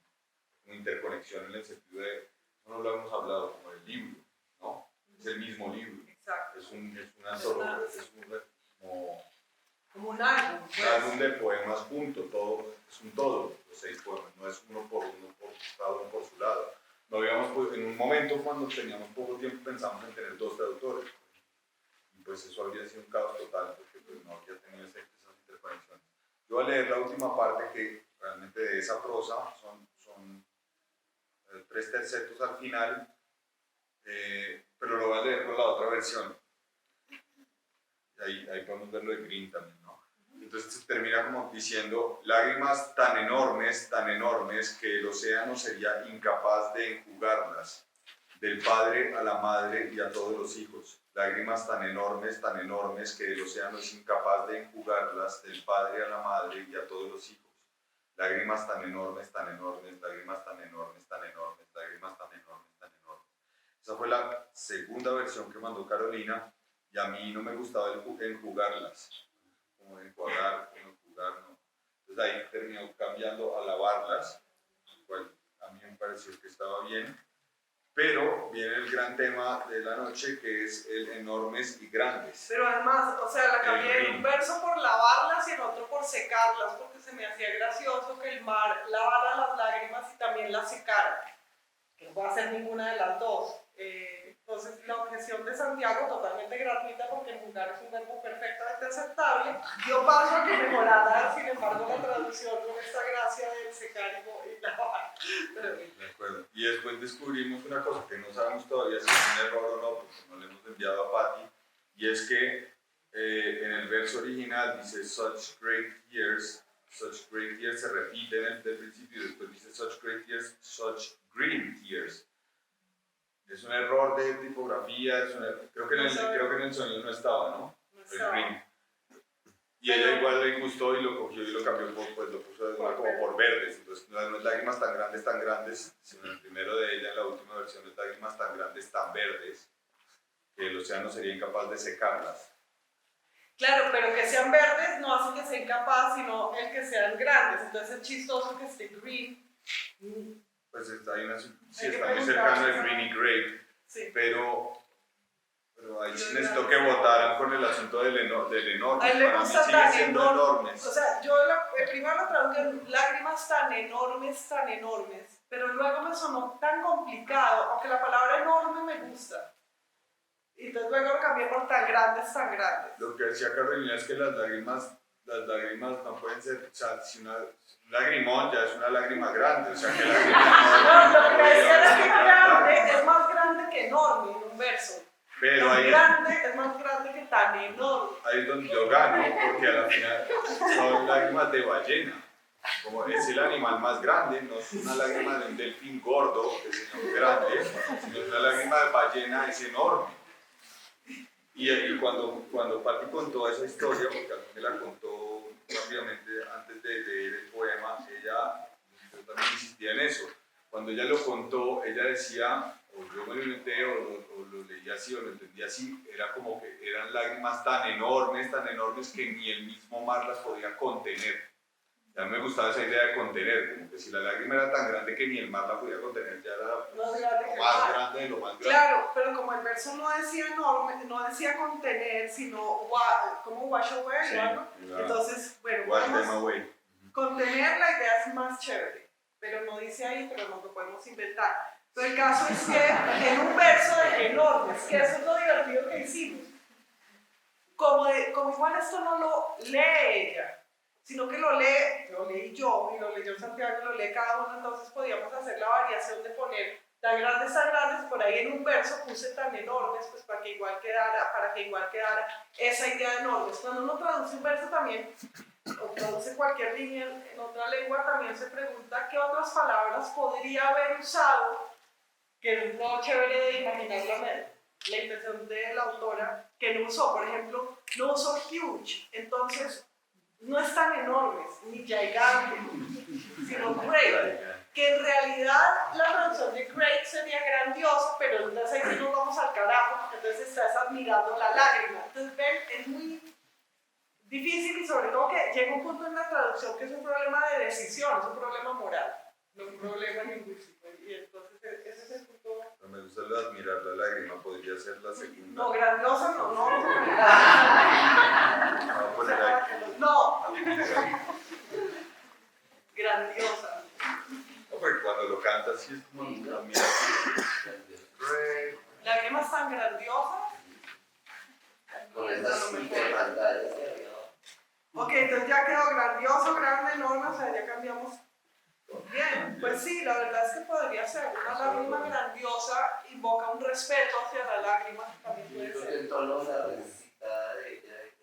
una interconexión en el sentido de, no lo hemos hablado como el libro, ¿no? Es el mismo libro. Exacto. Es una sola, como un álbum. Un álbum de poemas junto, todo, es un todo, los 6 poemas, no es uno por cada uno por su lado. No habíamos, en un momento cuando teníamos poco tiempo pensamos en tener 2 traductores, y pues eso habría sido un caos total, porque pues no habría tenido esas interconexiones. Yo voy a leer la última parte que realmente de esa prosa son 3 tercetos al final, pero lo voy a leer con la otra versión. Ahí podemos ver lo de Green también, ¿no? Entonces se termina como diciendo, lágrimas tan enormes que el océano sería incapaz de enjugarlas, del padre a la madre y a todos los hijos. Lágrimas tan enormes que el océano es incapaz de enjugarlas, del padre a la madre y a todos los hijos. Lágrimas tan enormes, lágrimas tan enormes, lágrimas tan enormes. Esa fue la segunda versión que mandó Carolina. Y a mí no me gustaba enjugarlas, como enjuagar, como enjugar, no. Entonces ahí terminó cambiando a lavarlas, lo cual a mí me pareció que estaba bien. Pero viene el gran tema de la noche, que es el enormes y grandes. Pero además, o sea, la cambié en un verso por lavarlas y en otro por secarlas, porque se me hacía gracioso que el mar lavara las lágrimas y también las secara. Que no va a hacer ninguna de las dos. Entonces, la objeción de Santiago, totalmente gratuita, porque enjugar es un verbo perfectamente aceptable, dio paso a que mejorara, sin embargo, la traducción con esta gracia del secar y lavar. De acuerdo. Y después descubrimos una cosa que no sabemos todavía si es un error o no, porque no le hemos enviado a Patty, y es que en el verso original dice such great years se repite en el principio, y después dice such great years, such green tears. Es un error de tipografía, creo que en el sonido no estaba, ¿no? No estaba. El green. Y ella igual le gustó y lo cogió y lo cambió, pues lo puso como por verdes. Entonces no es lágrimas tan grandes, sino el primero de ella, en la última versión, es lágrimas tan grandes, tan verdes, que el océano sería incapaz de secarlas. Claro, pero que sean verdes no hace que sea incapaz, sino el que sean grandes. Entonces es chistoso que esté green. Pues está muy cercano el green y grape, sí. Pero ahí sí necesito que votaran con el asunto del enorme. A él le para gusta mí tan siguen siendo enormes. O sea, yo primero lo traduje lágrimas tan enormes, pero luego me sonó tan complicado, aunque la palabra enorme me gusta. Y entonces luego lo cambié por tan grandes. Lo que decía Carolina es que las lágrimas no pueden ser, o sea, si un lagrimón ya es una lágrima grande, o sea que la lágrima no, lo que decía era que grande es más grande que enorme en un verso. Pero ahí es más grande que tan enorme. Ahí es donde yo gano, porque a la final son lágrimas de ballena. Como es el animal más grande, no es una lágrima de un delfín gordo, que es muy grande, sino una lágrima de ballena, es enorme. Y cuando Patti contó esa historia, porque a mí me la contó rápidamente antes de leer el poema, yo también insistía en eso. Cuando ella lo contó, ella decía, o yo me lo inventé, o lo leí así, o lo entendí así, era como que eran lágrimas tan enormes que ni el mismo mar las podía contener. Ya me gustaba esa idea de contener, como que si la lágrima era tan grande que ni el mar la podía contener, ya era lo más grande de lo más grande. Claro, pero como el verso no decía enorme, no decía contener, sino como wash away, Sí, ¿no? Entonces, bueno, wash them away. Contener la idea es más chévere, pero no dice ahí, pero nos lo podemos inventar. Pero el caso es que en un verso de enormes, que eso es lo divertido que hicimos. Como igual esto no lo lee ella, sino que lo leí yo, y lo leyó Santiago, y lo lee cada uno, entonces podíamos hacer la variación de poner tan grandes, por ahí en un verso puse tan enormes, pues para que igual quedara esa idea de enormes. Cuando uno traduce un verso también, o traduce cualquier línea en otra lengua, también se pregunta qué otras palabras podría haber usado, que es lo chévere de imaginar la intención de la autora, que no usó. Por ejemplo, no usó huge, entonces no es tan enormes, ni gigante, sino great, que en realidad la traducción de great sería grandioso, pero entonces ahí sí nos vamos al carajo, porque entonces estás admirando la lágrima. Entonces ven, es muy difícil, y sobre todo que llega un punto en la traducción que es un problema de decisión, es un problema moral, no un problema lingüístico, y entonces ese es el punto. No me gusta lo de admirar la lágrima, podría ser la segunda. No, grandiosa no. Vamos a poner aquí. No. Grandiosa. No, porque cuando lo cantas sí es como admirar. Lágrimas tan grandiosas. Con estas hiperpantallas que había. Ok, entonces ya quedó grandioso, grande, enorme, o sea, ya cambiamos. Bien, pues sí, la verdad es que podría ser. Una lágrima grandiosa invoca un respeto hacia la lágrima, también Yo puede creo que ser. el tono de la recitada de ella es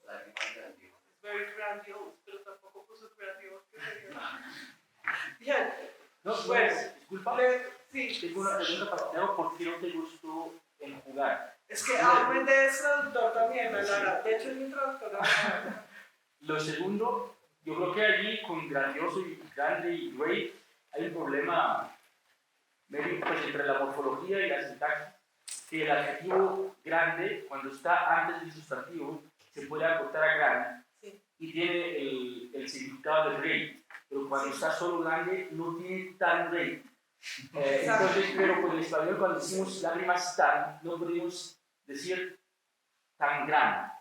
lágrimas grandiosas. Very grandiose, pero tampoco puso grandiose, que sería. Bien. No, Bueno, disculpa, sí. tengo una pregunta para Santiago. ¿Por qué no te gustó enjugar? Es que Ahmed es traductor también, Lara. De hecho, es mi traductora. Lo segundo, yo creo que allí con grandioso y grande y great hay un problema medio, pues, entre la morfología y la sintaxis, que el adjetivo grande, cuando está antes del sustantivo, se puede acortar a grande, Sí. y tiene el significado de great, pero cuando está solo grande no tiene tan great. Entonces, pero con el español, cuando decimos lágrimas tan, no podemos decir tan grande.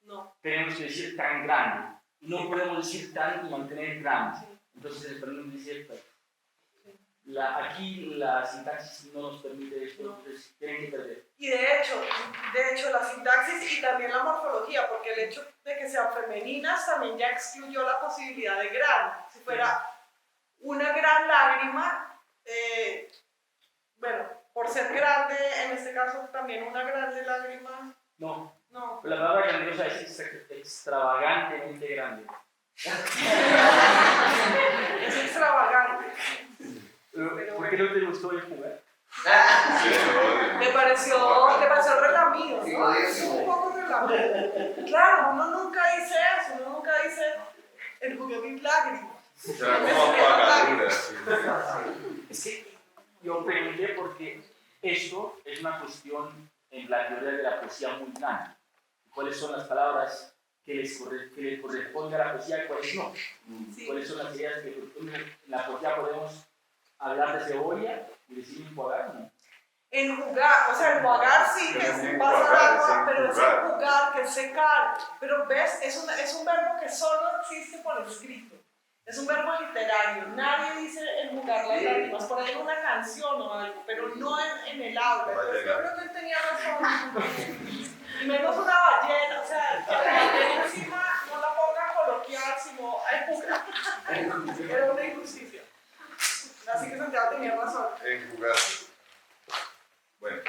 No. Tenemos que decir tan grande. Y no podemos decir tan y mantener grande. Sí. Entonces, el español dice esto. Aquí la sintaxis no nos permite esto, entonces tienen que perder. Y de hecho, la sintaxis y también la morfología, porque el hecho de que sean femeninas también ya excluyó la posibilidad de gran. Si fuera una gran lágrima, bueno, por ser grande, en este caso también una grande lágrima. No, No. la palabra grandiosa es extravagantemente grande. Es extravagante. ¿Por qué no te gustó el jugar? Me pareció relamido, Sí, ¿no? sí. Un poco relamido. Claro, uno nunca dice eso, uno nunca dice el jugué mis lágrimas. Será como apagadura, sí. Es que yo pregunté porque esto es una cuestión en la teoría de la poesía muy grande. ¿Cuáles son las palabras que le corresponden a la poesía y cuáles no? Sí. ¿Cuáles son las ideas que en la poesía podemos hablar de cebolla y decir enjuagar? ¿No? Enjugar, o sea, enjuagar sí que es pasar agua, pero es enjugar, que es secar. Pero ves, es un verbo que solo existe por escrito. Es un verbo literario. Nadie dice enjugar las lágrimas, por ahí en una canción o algo, pero no en el aula. Entonces yo creo que él tenía razón. Y menos una ballena, o sea, que la ballena encima no la ponga a coloquiar, sino a enjugar. Era una injusticia. Así que Santiago tenía razón. Enjugar. Bueno,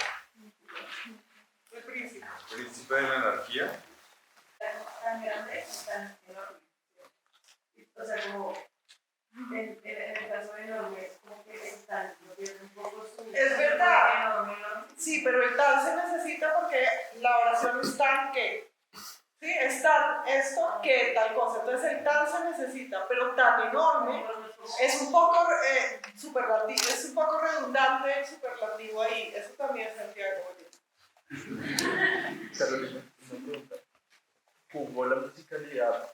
El príncipe. príncipe de la anarquía. Tan grande, tan enorme. O sea, como en el caso de enorme, como que están, lo pierden un poco su. Es verdad. Enorme. Sí, pero el tal se necesita porque la oración es tan que. Sí, es tan esto que tal cosa. Entonces el tal se necesita, pero tan enorme es un poco superlativo, es es un poco redundante el superlativo ahí, eso también es Santiago. Carolina, una pregunta. ¿Jugó la musicalidad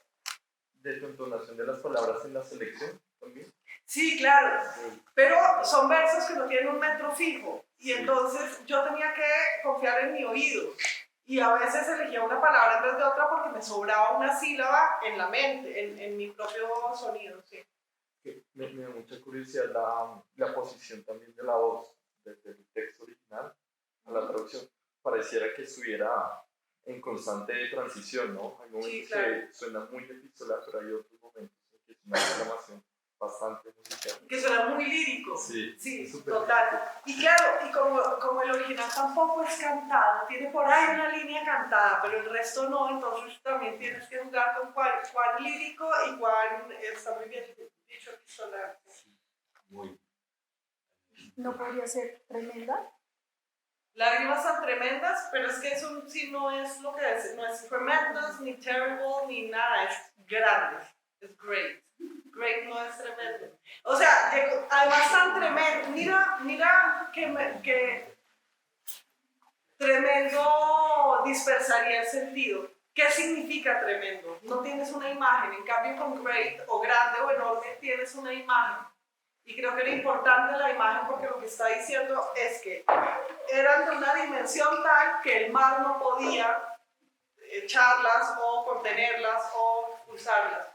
de tu entonación de las palabras en la selección también? Sí, claro, pero son versos que no tienen un metro fijo y entonces yo tenía que confiar en mi oído y a veces elegía una palabra en vez de otra porque me sobraba una sílaba en la mente, en mi propio sonido, sí. Me da mucha curiosidad la posición también de la voz desde el texto original a la traducción. Pareciera que estuviera en constante transición, ¿no? Hay momentos Sí, claro. que suena muy epistolar, pero hay otros momentos en que es una exclamación bastante musical. Que suena muy lírico. Sí, Sí, súper total. lírico. Y claro, y como el original tampoco es cantado, tiene por ahí una línea cantada, pero el resto no, entonces también tienes que jugar con cuál lírico y cuál está muy bien dicho epistolar. Muy. ¿No podría ser tremenda? Lágrimas tan tremendas, pero es que eso sí no es lo que es, no es tremendous, ni terrible, ni nada, es grande, es great. Great no es tremendo. O sea, además tan tremendo, mira que tremendo dispersaría el sentido. ¿Qué significa tremendo? No tienes una imagen, en cambio con great o grande o enorme tienes una imagen. Y creo que era importante la imagen porque lo que está diciendo es que eran de una dimensión tal que el mar no podía echarlas o contenerlas o expulsarlas.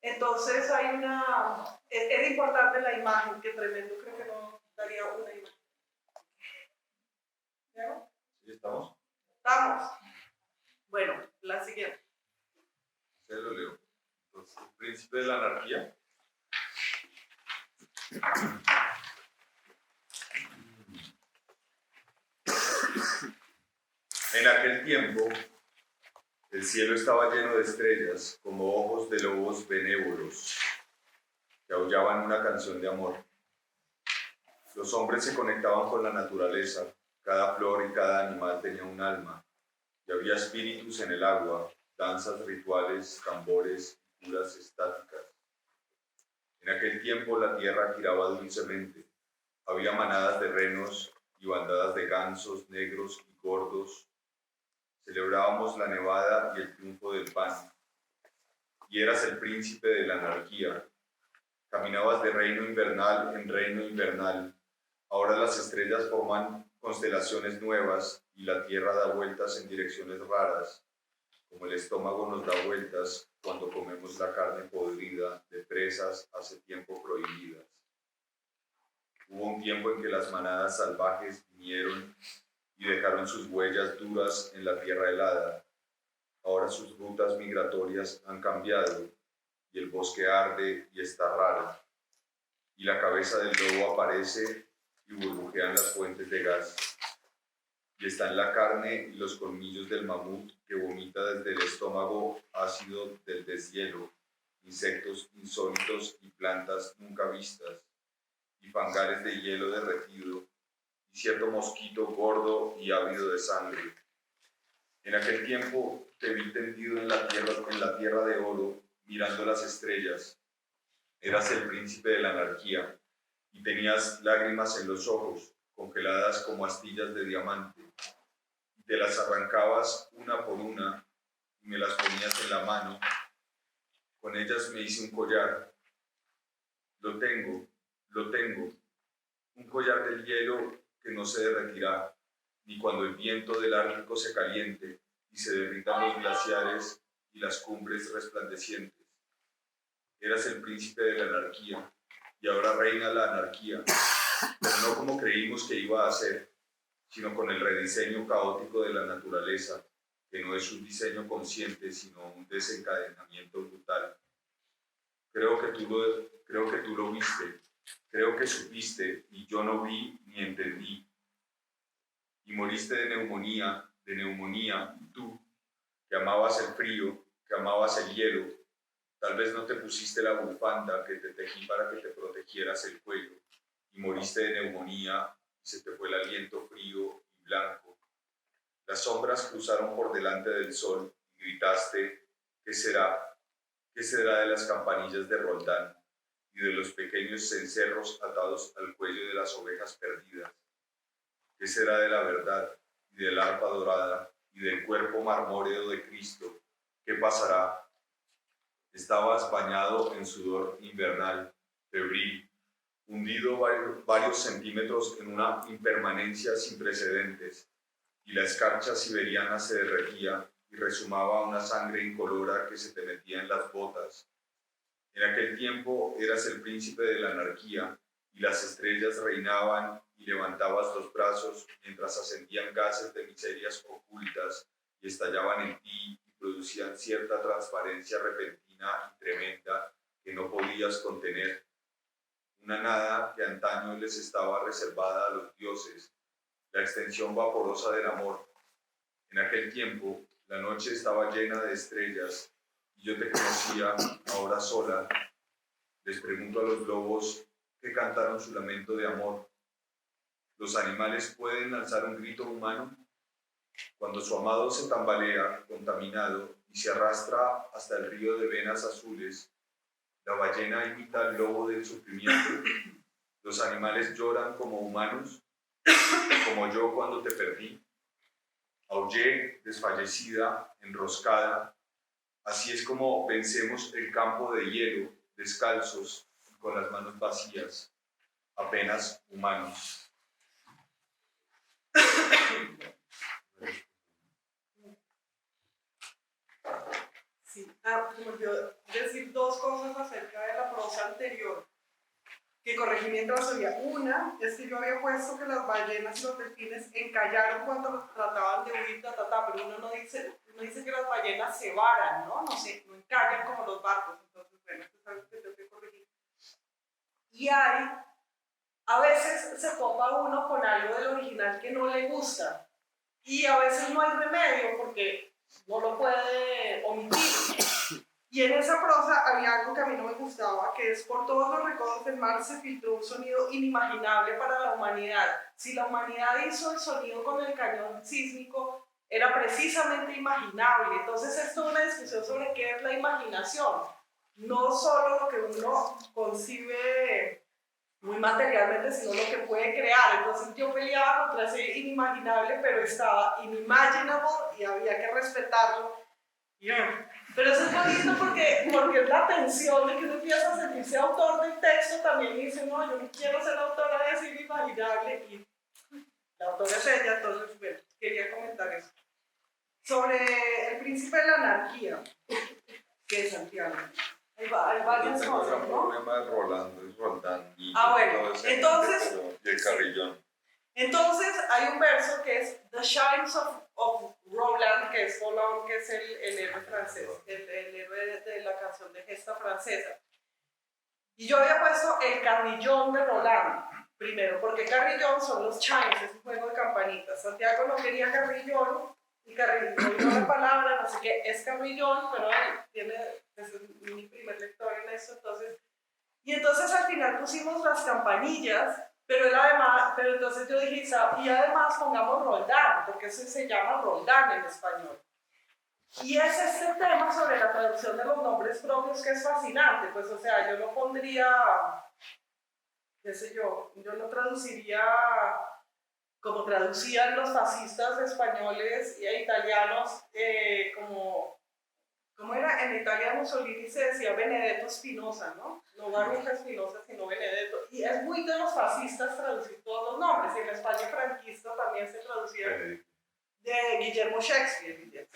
Entonces era importante la imagen, que tremendo creo que no daría una imagen. ¿Ya? ¿Sí estamos? Estamos. Bueno, la siguiente. Se lo leo. Entonces, el príncipe de la anarquía. En aquel tiempo, el cielo estaba lleno de estrellas, como ojos de lobos benévolos, que aullaban una canción de amor. Los hombres se conectaban con la naturaleza, cada flor y cada animal tenía un alma, y había espíritus en el agua, danzas rituales, tambores y curas estáticas. En aquel tiempo la tierra giraba dulcemente, había manadas de renos y bandadas de gansos negros y gordos. Celebrábamos la nevada y el triunfo del pan. Y eras el príncipe de la anarquía. Caminabas de reino invernal en reino invernal. Ahora las estrellas forman constelaciones nuevas y la tierra da vueltas en direcciones raras, como el estómago nos da vueltas cuando comemos la carne podrida de presas hace tiempo prohibidas. Hubo un tiempo en que las manadas salvajes vinieron y dejaron sus huellas duras en la tierra helada. Ahora sus rutas migratorias han cambiado y el bosque arde y está raro. Y la cabeza del lobo aparece y burbujean las fuentes de gas. Y están la carne y los colmillos del mamut que vomita desde el estómago ácido del deshielo, insectos insólitos y plantas nunca vistas, y fangares de hielo derretido, y cierto mosquito gordo y ávido de sangre. En aquel tiempo te vi tendido en la tierra de oro, mirando las estrellas. Eras el príncipe de la anarquía, y tenías lágrimas en los ojos, congeladas como astillas de diamante. Y te las arrancabas una por una, y me las ponías en la mano. Con ellas me hice un collar. Lo tengo, un collar del hielo que no se derretirá, ni cuando el viento del Ártico se caliente y se derritan los glaciares y las cumbres resplandecientes. Eras el príncipe de la anarquía, y ahora reina la anarquía, pero no como creímos que iba a ser, sino con el rediseño caótico de la naturaleza, que no es un diseño consciente, sino un desencadenamiento brutal. Creo que tú lo viste, creo que supiste, y yo no vi ni entendí. Y moriste de neumonía, tú, que amabas el frío, que amabas el hielo. Tal vez no te pusiste la bufanda que te tejí para que te protegieras el cuello, y moriste de neumonía, y se te fue el aliento frío y blanco. Las sombras cruzaron por delante del sol, y gritaste, ¿qué será? ¿Qué será de las campanillas de Roldán? y de los pequeños cencerros atados al cuello de las ovejas perdidas. ¿Qué será de la verdad y del arpa dorada y del cuerpo marmóreo de Cristo? ¿Qué pasará? Estabas bañado en sudor invernal, febril, hundido varios centímetros en una impermanencia sin precedentes, y la escarcha siberiana se derretía y resumaba una sangre incolora que se te metía en las botas. En aquel tiempo eras el príncipe de la anarquía, y las estrellas reinaban y levantabas los brazos mientras ascendían gases de miserias ocultas y estallaban en ti y producían cierta transparencia repentina y tremenda que no podías contener. Una nada que antaño les estaba reservada a los dioses, la extensión vaporosa del amor. En aquel tiempo la noche estaba llena de estrellas y yo te conocía ahora sola. Les pregunto a los lobos que cantaron su lamento de amor. ¿Los animales pueden alzar un grito humano? Cuando su amado se tambalea, contaminado, y se arrastra hasta el río de venas azules, la ballena imita al lobo del sufrimiento. Los animales lloran como humanos, como yo cuando te perdí. Aullé, desfallecida, enroscada. Así es como vencemos el campo de hielo, descalzos, con las manos vacías, apenas humanos. Sí, se me olvidó decir dos cosas acerca de la prosa anterior, que corregí mientras oía. Una es que yo había puesto que las ballenas y los delfines encallaron cuando trataban de huir, pero uno dice que las ballenas se varan, ¿no? No encallan como los barcos. Entonces, bueno, esto es algo que tengo que corregir. Y a veces se topa uno con algo del original que no le gusta, y a veces no hay remedio porque no lo puede omitir. Y en esa prosa había algo que a mí no me gustaba, que es: por todos los recodos del mar se filtró un sonido inimaginable para la humanidad. Si la humanidad hizo el sonido con el cañón sísmico, era precisamente imaginable. Entonces esto es una discusión sobre qué es la imaginación. No solo lo que uno concibe muy materialmente, sino lo que puede crear. Entonces yo peleaba contra ese inimaginable, pero estaba inimaginable y había que respetarlo. Pero eso es bonito porque es la tensión de que uno empieza a sentirse autor del texto también y dice: no, yo no quiero ser autora de ese inimaginable, y la autora es ella. Entonces, bueno, quería comentar eso. Sobre el príncipe de la anarquía, que es Santiago. Hay varias Yo tengo cosas, gran ¿no? problema de Rolando, es Roldán. Y Bueno, todo ese entonces, pero- y el carrillón. Entonces hay un verso que es The Shines of Roland, que es Roland, que es el héroe francés, el héroe de la canción de gesta francesa. Y yo había puesto el carrillón de Roland primero, porque carrillón son los chimes, es un juego de campanitas. Santiago no quería carrillón, y carrillón no la palabra, no sé qué, es carrillón, pero él es mi primer lector en esto, entonces al final pusimos las campanillas. Pero entonces yo dije: y además pongamos Roldán, porque eso se llama Roldán en español. Y es este tema sobre la traducción de los nombres propios que es fascinante. Pues, o sea, yo no pondría, qué sé yo no traduciría como traducían los fascistas españoles e italianos, ¿cómo era? En Italia Mussolini se decía Benedetto Spinoza, ¿no? No Baruja Spinoza, sino Benedetto. Y es muy de los fascistas traducir todos los nombres. Y en la España franquista también se traducía de Guillermo Shakespeare, etc.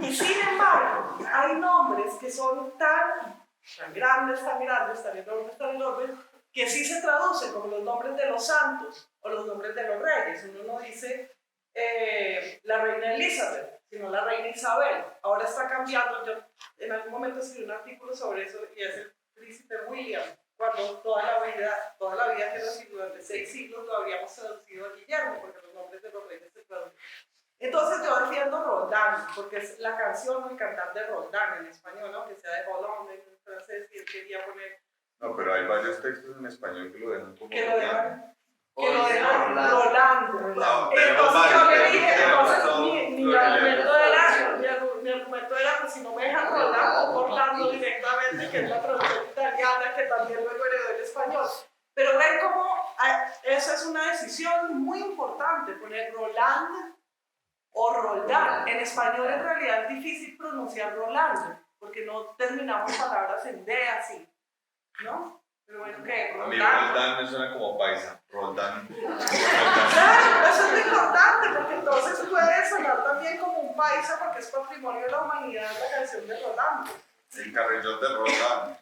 Y sin embargo, hay nombres que son tan grandes, tan enormes, que sí se traducen, como los nombres de los santos o los nombres de los reyes. Uno no dice la reina Elizabeth, sino la reina Isabel. Ahora está cambiando. Yo en algún momento escribí un artículo sobre eso, y es el príncipe William, cuando toda la vida que nos durante 6 siglos lo habríamos traducido a Guillermo, porque los nombres de los reyes se traducen. Entonces yo defiendo Roldán, porque es la canción o el cantar de Roldán en español, aunque sea de Roland en francés, y él quería poner... No, pero hay varios textos en español que lo dejan como que lo Roldán. dejan Roland. No, Entonces yo le dije, varios, mi argumento era que si no me dejan Roland, o Orlando directamente, que es la traducción italiana, que también luego heredó el español. Pero ven cómo esa es una decisión muy importante, poner Roland o Roldán. En español en realidad es difícil pronunciar Roland, porque no terminamos palabras en D así, ¿no? Pero bueno, ¿qué? A mí Roldán me suena como paisa. Roldán. Claro, eso es lo importante, porque entonces puede sonar también como un paisa, porque es patrimonio de la humanidad la canción de Roland. El carrillón de Roldán.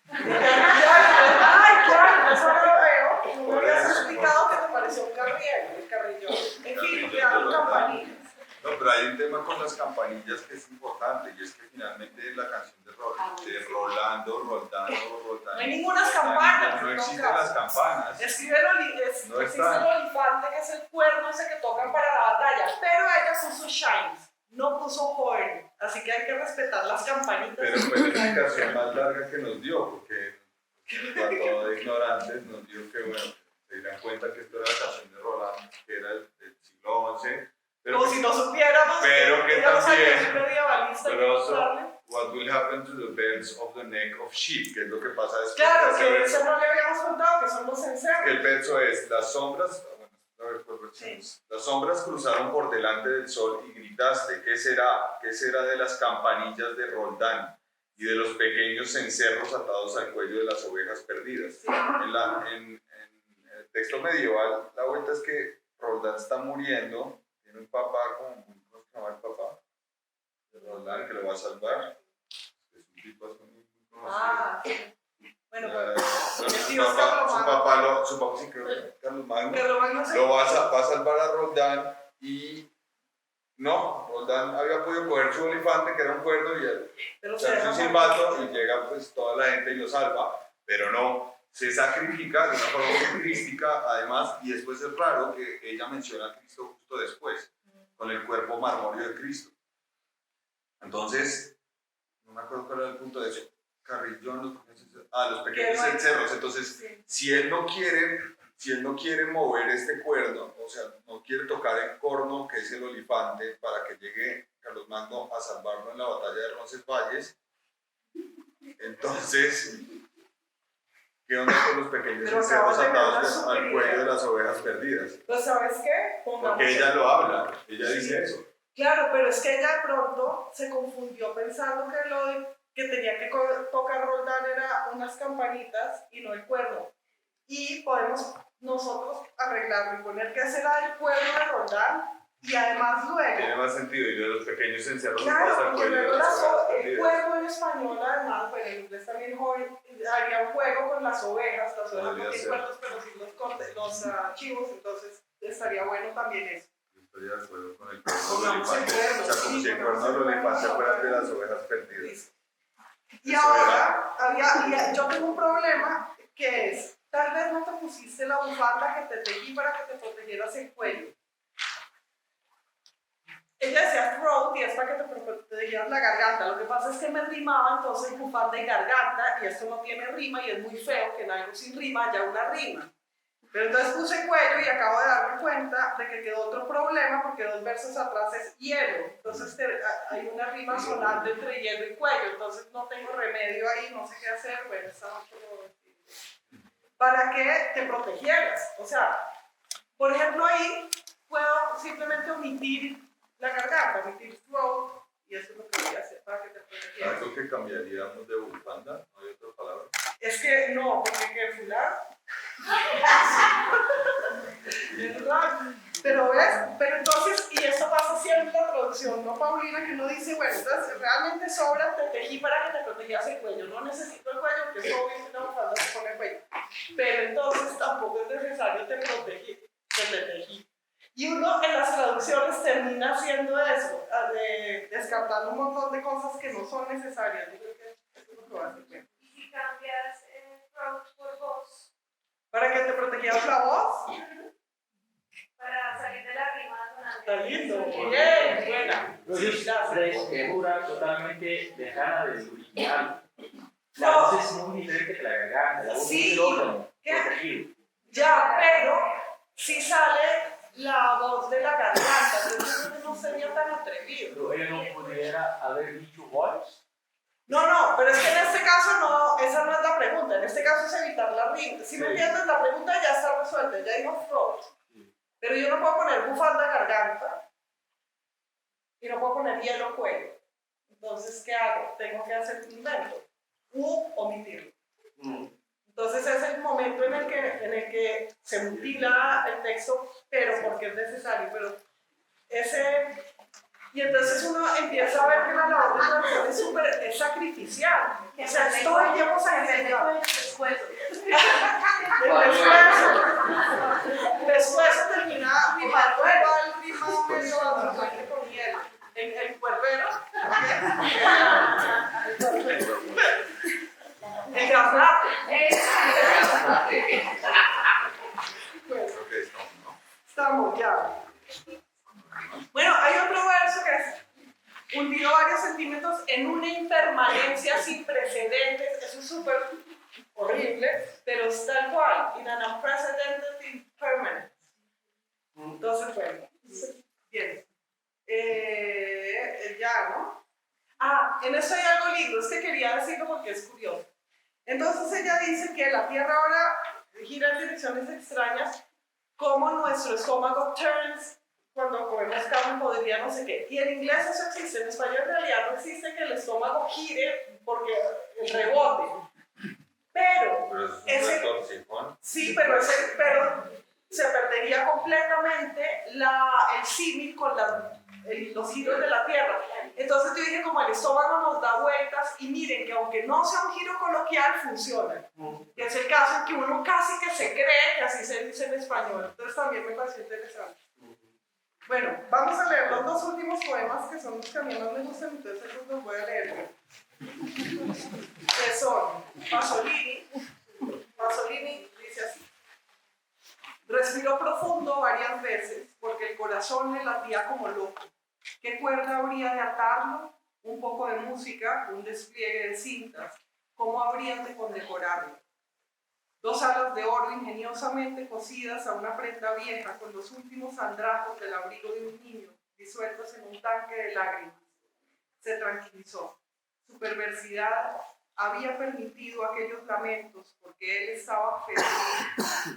Ay, claro, eso no lo veo. No me Por habías eso, explicado que te pareció un carriel, el carrillón. En fin, crearon campanillas. No, pero hay un tema con las campanillas que es importante, y es que finalmente la canción de Rolando, Roldán, No hay ninguna campana. no existen las campanas. Existe el No olifante, que es el cuerno ese que tocan para la batalla, pero ella puso shines, no puso horn, así que hay que respetar las campanitas. Pero fue la explicación más larga que nos dio, porque cuando de ignorantes nos dio que, bueno, se dieran cuenta que esto era la canción de Roland, que era del siglo XI. Pero como si no supiéramos pero que también, medievalista pero also, what will happen to the bells of the neck of sheep, que es lo que pasa después. Claro, que eso no le habíamos contado, que son los cencerros. El verso es, las sombras, las sombras cruzaron por delante del sol y gritaste, ¿qué será? ¿Qué será de las campanillas de Roldán y de los pequeños cencerros atados al cuello de las ovejas perdidas? Sí. En el texto medieval, la vuelta es que Roldán está muriendo, tiene un papá, ¿cómo se llama el papá? De Roldán, que lo va a salvar. Es un tipo así muy conocido. Bueno, su papá sí creo que Carlos Magno sí. lo va a salvar a Roldán, y no, Roldán había podido coger su olifante, que era un cuerno, y echarse un silbato, y llega pues toda la gente y lo salva, pero no, se sacrifica de una forma muy crística además, y después es raro que ella menciona a Cristo justo después, con el cuerpo marmóreo de Cristo. Entonces, no me acuerdo cuál era el punto de eso. Carrillón, los pequeños cencerros. Entonces, sí. si él no quiere mover este cuerno, o sea, no quiere tocar el corno que es el olifante para que llegue Carlos Magno a salvarlo en la batalla de Roncesvalles, entonces, ¿qué onda con los pequeños cencerros atados al cuello de las ovejas perdidas? Pues, ¿sabes qué? Porque ella lo habla, ella dice eso. Claro, pero es que ella de pronto se confundió pensando que tenía que tocar Roldán era unas campanitas y no el cuerno. Y podemos nosotros arreglarlo y poner que será el cuerno de Roldán, y además luego... Tiene más sentido, y de los pequeños cencerros Claro, al porque cuello de luego las ovejas el perdidas. cuerno en español además, bueno, en inglés también haría un juego con las ovejas no tienen cuernos, pero sí los chivos, entonces estaría bueno también eso. Estoy de acuerdo con el cuerno del olifante. O sea, como si el cuerno del olifante fuera de las ovejas perdidas. Y ahora, yo tengo un problema que es, tal vez no te pusiste la bufanda que te tejí para que te protegieras el cuello. Ella decía throat y es para que te protegieras la garganta. Lo que pasa es que me rimaba entonces bufanda y garganta, y esto no tiene rima y es muy feo que en algo sin rima haya una rima. Pero entonces puse cuello y acabo de darme cuenta de que quedó otro problema, porque 2 versos atrás es hielo. Entonces hay una rima sonante entre hielo y cuello, entonces no tengo remedio ahí, no sé qué hacer. Bueno, esta noche lo voy a decir. Para que te protegieras. O sea, por ejemplo, ahí puedo simplemente omitir la garganta, omitir throat, y eso es lo que voy a hacer para que te protegieras. ¿Algo que cambiaríamos de bufanda? ¿No hay otra palabra? Es que no, porque que fular. Pero ves, pero entonces, y eso pasa siempre en la traducción, ¿no, Paulina? Que uno dice, bueno, entonces realmente sobra, te tejí para que te protegías el cuello, no necesito el cuello, que es obvio que una bufanda se pone el cuello, pero entonces tampoco es necesario te protegí, que te tejí. Y uno en las traducciones termina haciendo eso, descartando un montón de cosas que no son necesarias. Yo creo que eso es lo que va a hacer. ¿Y si cambias throat por voz? ¿Para que te protegieras la voz? Para salir de la rima sonante. Está lindo, bien, buena. Es frescura totalmente lejana del original. La voz es muy diferente que la garganta, la voz es el órgano protegido. Ya, pero si sale la voz de la garganta, entonces no sería tan atrevido. Pero ella no pudiera haber dicho voice. No, pero es que en este caso no, esa no es la pregunta. En este caso es evitar la rima. Si me entiendes, la pregunta ya está resuelta, ya dijo throat. Pero yo no puedo poner bufanda garganta y no puedo poner hielo cuello. Entonces, ¿qué hago? Tengo que hacer un invento u omitirlo. Entonces es el momento en el que se mutila el texto, pero porque es necesario. Pero y entonces uno empieza a ver que la labor de traducción es sacrificial. O sea, es todo el tiempo sacrificado. Después termina rimando igual, rima medio absolutamente con hielo. El cuervero. El gaznate. Creo que estamos, ¿no? Estamos ya. Bueno, hay otro verso que es hundido varios centímetros en una impermanencia sin precedentes. Eso es súper horrible, pero es tal cual. In an unprecedented impermanence. Entonces, bueno, bien. Ya, ¿no? En eso hay algo lindo, es que quería decirlo porque es curioso. Entonces ella dice que la Tierra ahora gira en direcciones extrañas, como nuestro estómago turns cuando comemos carne, podría no sé qué. Y en inglés eso existe, en español en realidad no existe que el estómago gire porque el rebote. Pero es un torcijón. Sí, pero se perdería completamente el símil con los giros de la Tierra. Entonces yo dije, como el estómago nos da vueltas, y miren que aunque no sea un giro coloquial, funciona. Y es el caso en que uno casi que se cree que así se dice en español. Entonces también me pareció interesante. Bueno, vamos a leer los dos últimos poemas, que son los que a mí más me gustan, entonces esos los voy a leer. Que son Pasolini. Pasolini dice así: respiró profundo varias veces porque el corazón le latía como loco. ¿Qué cuerda habría de atarlo? Un poco de música, un despliegue de cintas. ¿Cómo habrían de condecorarlo? Dos alas de oro ingeniosamente cosidas a una prenda vieja con los últimos andrajos del abrigo de un niño disueltos en un tanque de lágrimas. Se tranquilizó. Su perversidad había permitido aquellos lamentos porque él estaba feliz,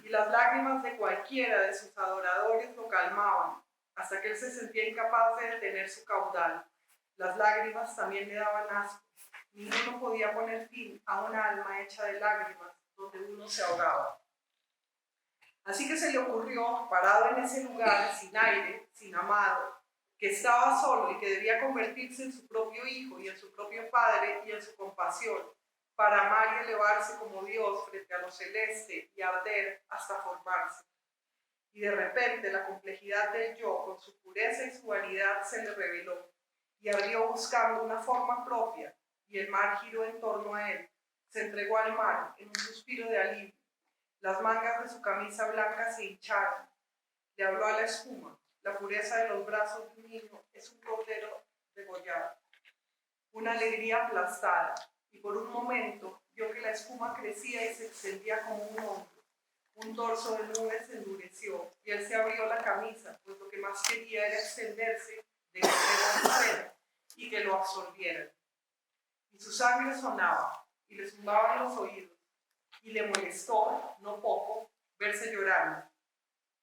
y las lágrimas de cualquiera de sus adoradores lo calmaban hasta que él se sentía incapaz de detener su caudal. Las lágrimas también le daban asco. Ninguno podía poner fin a una alma hecha de lágrimas donde uno se ahogaba. Así que se le ocurrió, parado en ese lugar, sin aire, sin amado, que estaba solo y que debía convertirse en su propio hijo y en su propio padre y en su compasión, para amar y elevarse como Dios frente a lo celeste y arder hasta formarse. Y de repente la complejidad del yo, con su pureza y su vanidad, se le reveló y ardió buscando una forma propia, y el mar giró en torno a él. Se entregó al mar en un suspiro de alivio. Las mangas de su camisa blanca se hincharon. Le habló a la espuma. La pureza de los brazos de un niño es un cordero degollado. Una alegría aplastada, y por un momento vio que la espuma crecía y se extendía como un hombro. Un torso de nubes se endureció, y él se abrió la camisa, pues lo que más quería era extenderse de fuera y que lo absorbieran. Y su sangre sonaba, y le zumbaban los oídos, y le molestó, no poco, verse llorando.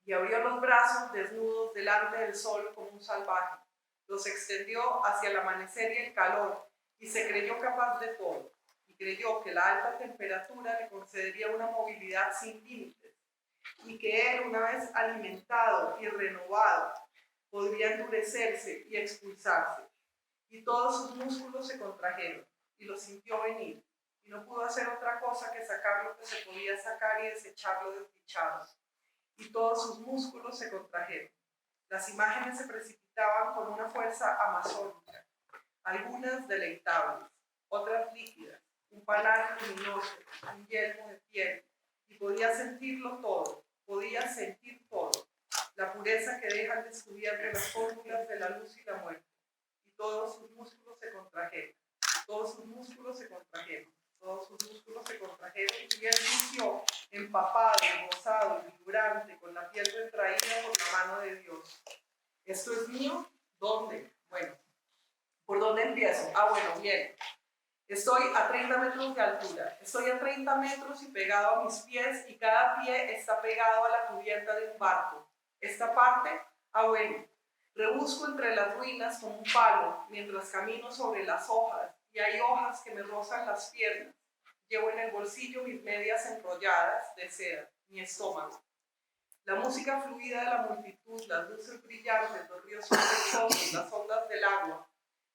Y abrió los brazos desnudos delante del sol como un salvaje. Los extendió hacia el amanecer y el calor, y se creyó capaz de todo. Y creyó que la alta temperatura le concedería una movilidad sin límites, y que él, una vez alimentado y renovado, podría endurecerse y expulsarse. Y todos sus músculos se contrajeron, y lo sintió venir, y no pudo hacer otra cosa que sacar lo que se podía sacar y desecharlo desdichado. Y todos sus músculos se contrajeron. Las imágenes se precipitaban con una fuerza amazónica, algunas deleitables, otras líquidas, un panal luminoso, un yelmo de piel, y podía sentirlo todo, podía sentir todo, la pureza que dejan descubiertas las fórmulas de la luz y la muerte. Y todos sus músculos se contrajeron, todos sus músculos se contrajeron, todos sus músculos se contrajeron, y él sintió empapado, gozado, vibrante, con la piel retraída por la mano de Dios. ¿Esto es mío? ¿Dónde? Bueno, ¿por dónde empiezo? Bueno, bien. Estoy a 30 metros de altura. Estoy a 30 metros y pegado a mis pies y cada pie está pegado a la cubierta de un barco. Esta parte, bueno, rebusco entre las ruinas con un palo mientras camino sobre las hojas y hay hojas que me rozan las piernas. Llevo en el bolsillo mis medias enrolladas de seda, mi estómago. La música fluida de la multitud, las luces brillantes, los ríos sospechosos, las ondas del agua,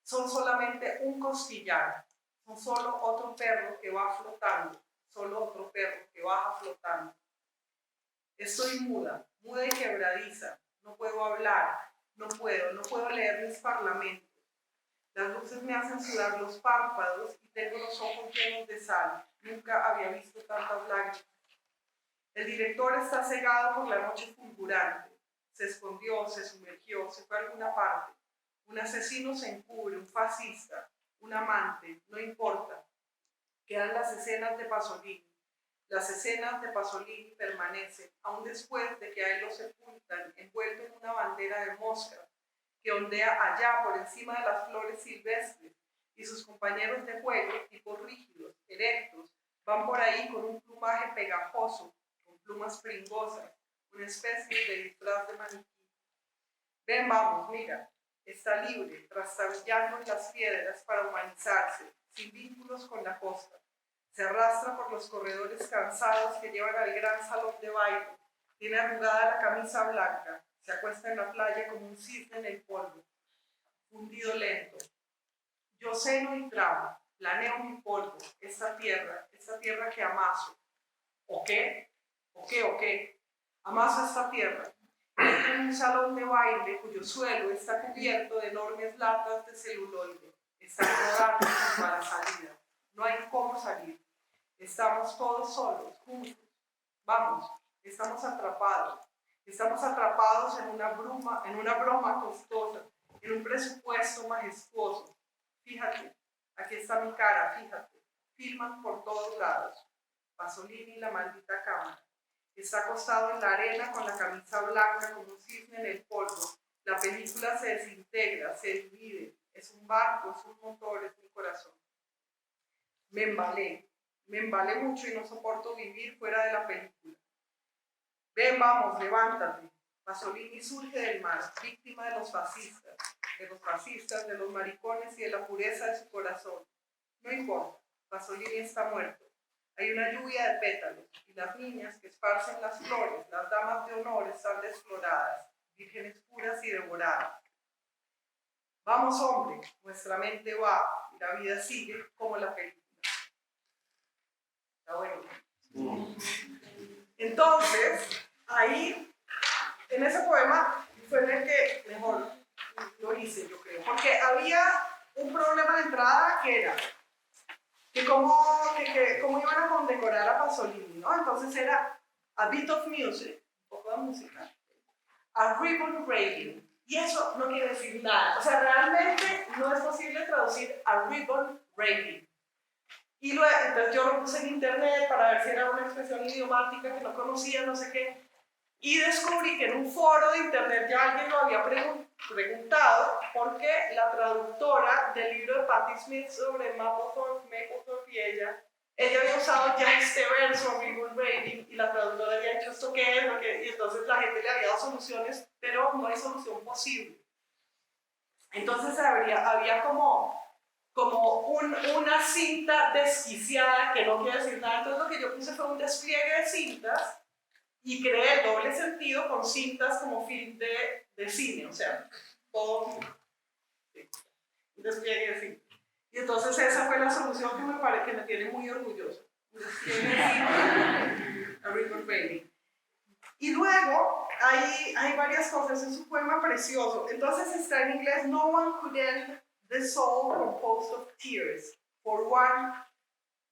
son solamente un costillar. Son solo otro perro que va flotando, solo otro perro que baja flotando. Estoy muda y quebradiza, no puedo hablar, no puedo leer mis parlamentos. Las luces me hacen sudar los párpados y tengo los ojos llenos de sal. Nunca había visto tantas lágrimas. El director está cegado por la noche fulgurante. Se escondió, se sumergió, se fue a alguna parte. Un asesino se encubre, un fascista, un amante, no importa. Quedan las escenas de Pasolini. Las escenas de Pasolini permanecen, aún después de que a él lo sepultan, envuelto en una bandera de mosca que ondea allá por encima de las flores silvestres, y sus compañeros de juego, tipos rígidos, erectos, van por ahí con un plumaje pegajoso, con plumas pringosas, una especie de disfraz de maniquí. Ven, vamos, mira. Está libre, trastabillando en las piedras para humanizarse, sin vínculos con la costa. Se arrastra por los corredores cansados que llevan al gran salón de baile. Tiene arrugada la camisa blanca. Se acuesta en la playa como un cisne en el polvo. Hundido lento. Yo ceno y tramo, planeo mi polvo, esta tierra que amaso. ¿O qué? Amaso esta tierra. Entro en un salón de baile cuyo suelo está cubierto de enormes latas de celuloide. Están rodando para la salida. No hay cómo salir. Estamos todos solos, juntos. Vamos, estamos atrapados. Estamos atrapados en una broma costosa, en un presupuesto majestuoso. Fíjate, aquí está mi cara, fíjate. Filman por todos lados. Pasolini, la maldita cámara. Está acostado en la arena con la camisa blanca como un cisne en el polvo. La película se desintegra, se divide. Es un barco, es un motor, es mi corazón. Me embalé mucho y no soporto vivir fuera de la película. Ven, vamos, levántate. Pasolini surge del mar, víctima de los fascistas, de los maricones y de la pureza de su corazón. No importa, Pasolini está muerto. Hay una lluvia de pétalos y las niñas que esparcen las flores, las damas de honor, están desfloradas, vírgenes puras y devoradas. Vamos, hombre, nuestra mente va y la vida sigue como la película. Está bueno. Entonces, ahí, en ese poema, fue en el que mejor lo hice, yo creo, porque había un problema de entrada que era que cómo iban a condecorar a Pasolini, ¿no? Entonces era a bit of music, un poco de música, a ribbon rating, y eso no quiere decir nada, o sea, realmente no es posible traducir a ribbon rating. Y luego, entonces yo lo puse en internet para ver si era una expresión idiomática que no conocía, no sé qué, y descubrí que en un foro de internet ya alguien lo había preguntado porque la traductora del libro de Patti Smith sobre Mapplethorpe y ella había usado ya este verso, ribbon rating, y la traductora había hecho esto qué es, y entonces la gente le había dado soluciones, pero no hay solución posible. Entonces había como una cinta desquiciada que no quiere decir nada. Entonces lo que yo puse fue un despliegue de cintas y creé el doble sentido con cintas como film de cine, o sea, todo sí, un despliegue de cintas. Y entonces esa fue la solución que me tiene muy orgulloso. Un despliegue de cintas, a ribbon rating. Y luego hay varias cosas, es un poema precioso. Entonces está en inglés: no one could end the soul composed of tears, for one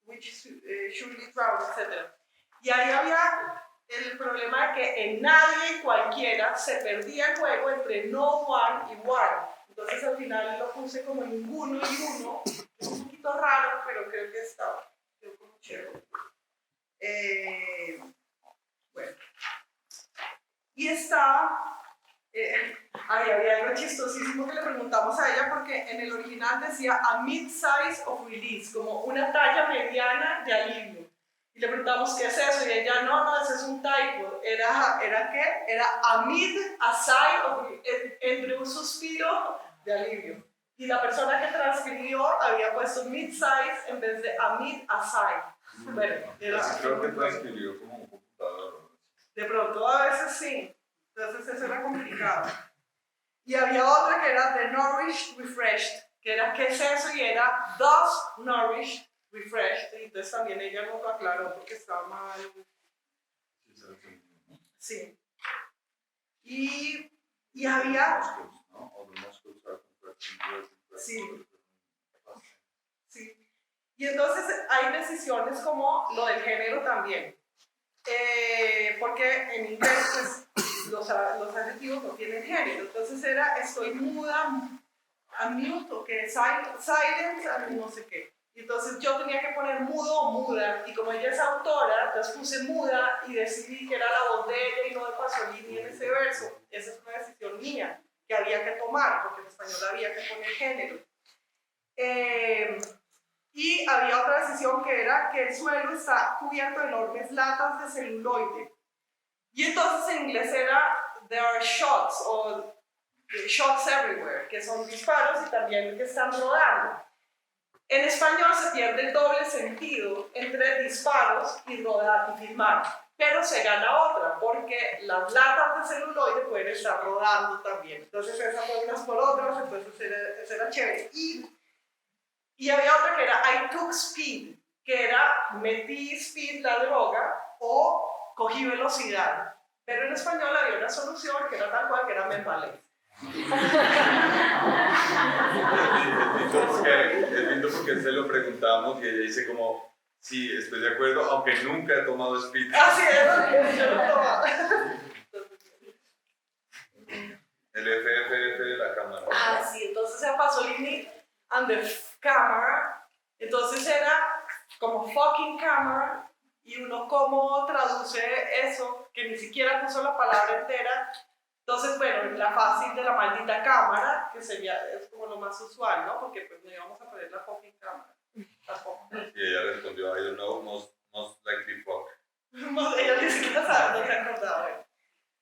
which surely drowns, etc. Y ahí había el problema de que en nadie y cualquiera se perdía el juego entre no one y one. Entonces al final lo puse como ninguno y uno, es un poquito raro, pero creo que estaba como chévere. Bueno. Y está Había algo chistosísimo que le preguntamos a ella porque en el original decía a mid-size of release, como una talla mediana de alivio. Y le preguntamos qué es eso y ella, no, ese es un typo. ¿Era qué? Era a mid-size of release, entre un suspiro de alivio. Y la persona que transcribió había puesto mid-size en vez de a mid-size. Bueno, Creo que transcribió como un computador. De pronto a veces sí. Entonces eso era complicado. Y había otra que era The Nourished Refreshed, que era ¿qué es eso? Y era Thus Nourished Refreshed. Y entonces también ella nos lo aclaró porque estaba mal. Sí. Y había... Sí. Sí. Y entonces hay decisiones como lo del género también. Porque en inglés pues, los adjetivos no tienen género. Entonces era estoy muda, a mute o que silent, no sé qué. Y entonces yo tenía que poner mudo o muda. Y como ella es autora, entonces puse muda y decidí que era la voz de ella y no de Pasolini en ese verso. Esa es una decisión mía que había que tomar, porque en español había que poner género. Y había otra decisión que era que el suelo está cubierto de enormes latas de celuloide. Y entonces en inglés era there are shots o shots everywhere, que son disparos y también que están rodando. En español se pierde el doble sentido entre disparos y rodar y filmar, pero se gana otra, porque las latas de celuloide pueden estar rodando también. Entonces esas fue unas por otras, entonces eso era chévere. Y había otra que era I took speed, que era metí speed, la droga, o cogí velocidad. Pero en español había una solución que era tal cual, que era me embalé. Es lindo porque se lo preguntamos y ella dice como, sí, estoy de acuerdo, aunque nunca he tomado speed. Así es, yo lo tomaba. El FFF de la cámara. Ah, sí, entonces era Pasolini and the camera, entonces era como fucking camera, y uno cómo traduce eso, que ni siquiera puso la palabra entera. Entonces, bueno, la fácil de la maldita cámara, que es como lo más usual, ¿no? Porque pues no íbamos a poner la fucking cámara, tampoco. Y ella respondió, I don't know, most likely fuck. Ella ni siquiera sabe, no se acordaba.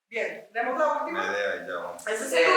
Bien, demos la última. Medea y ya vamos. Ese es el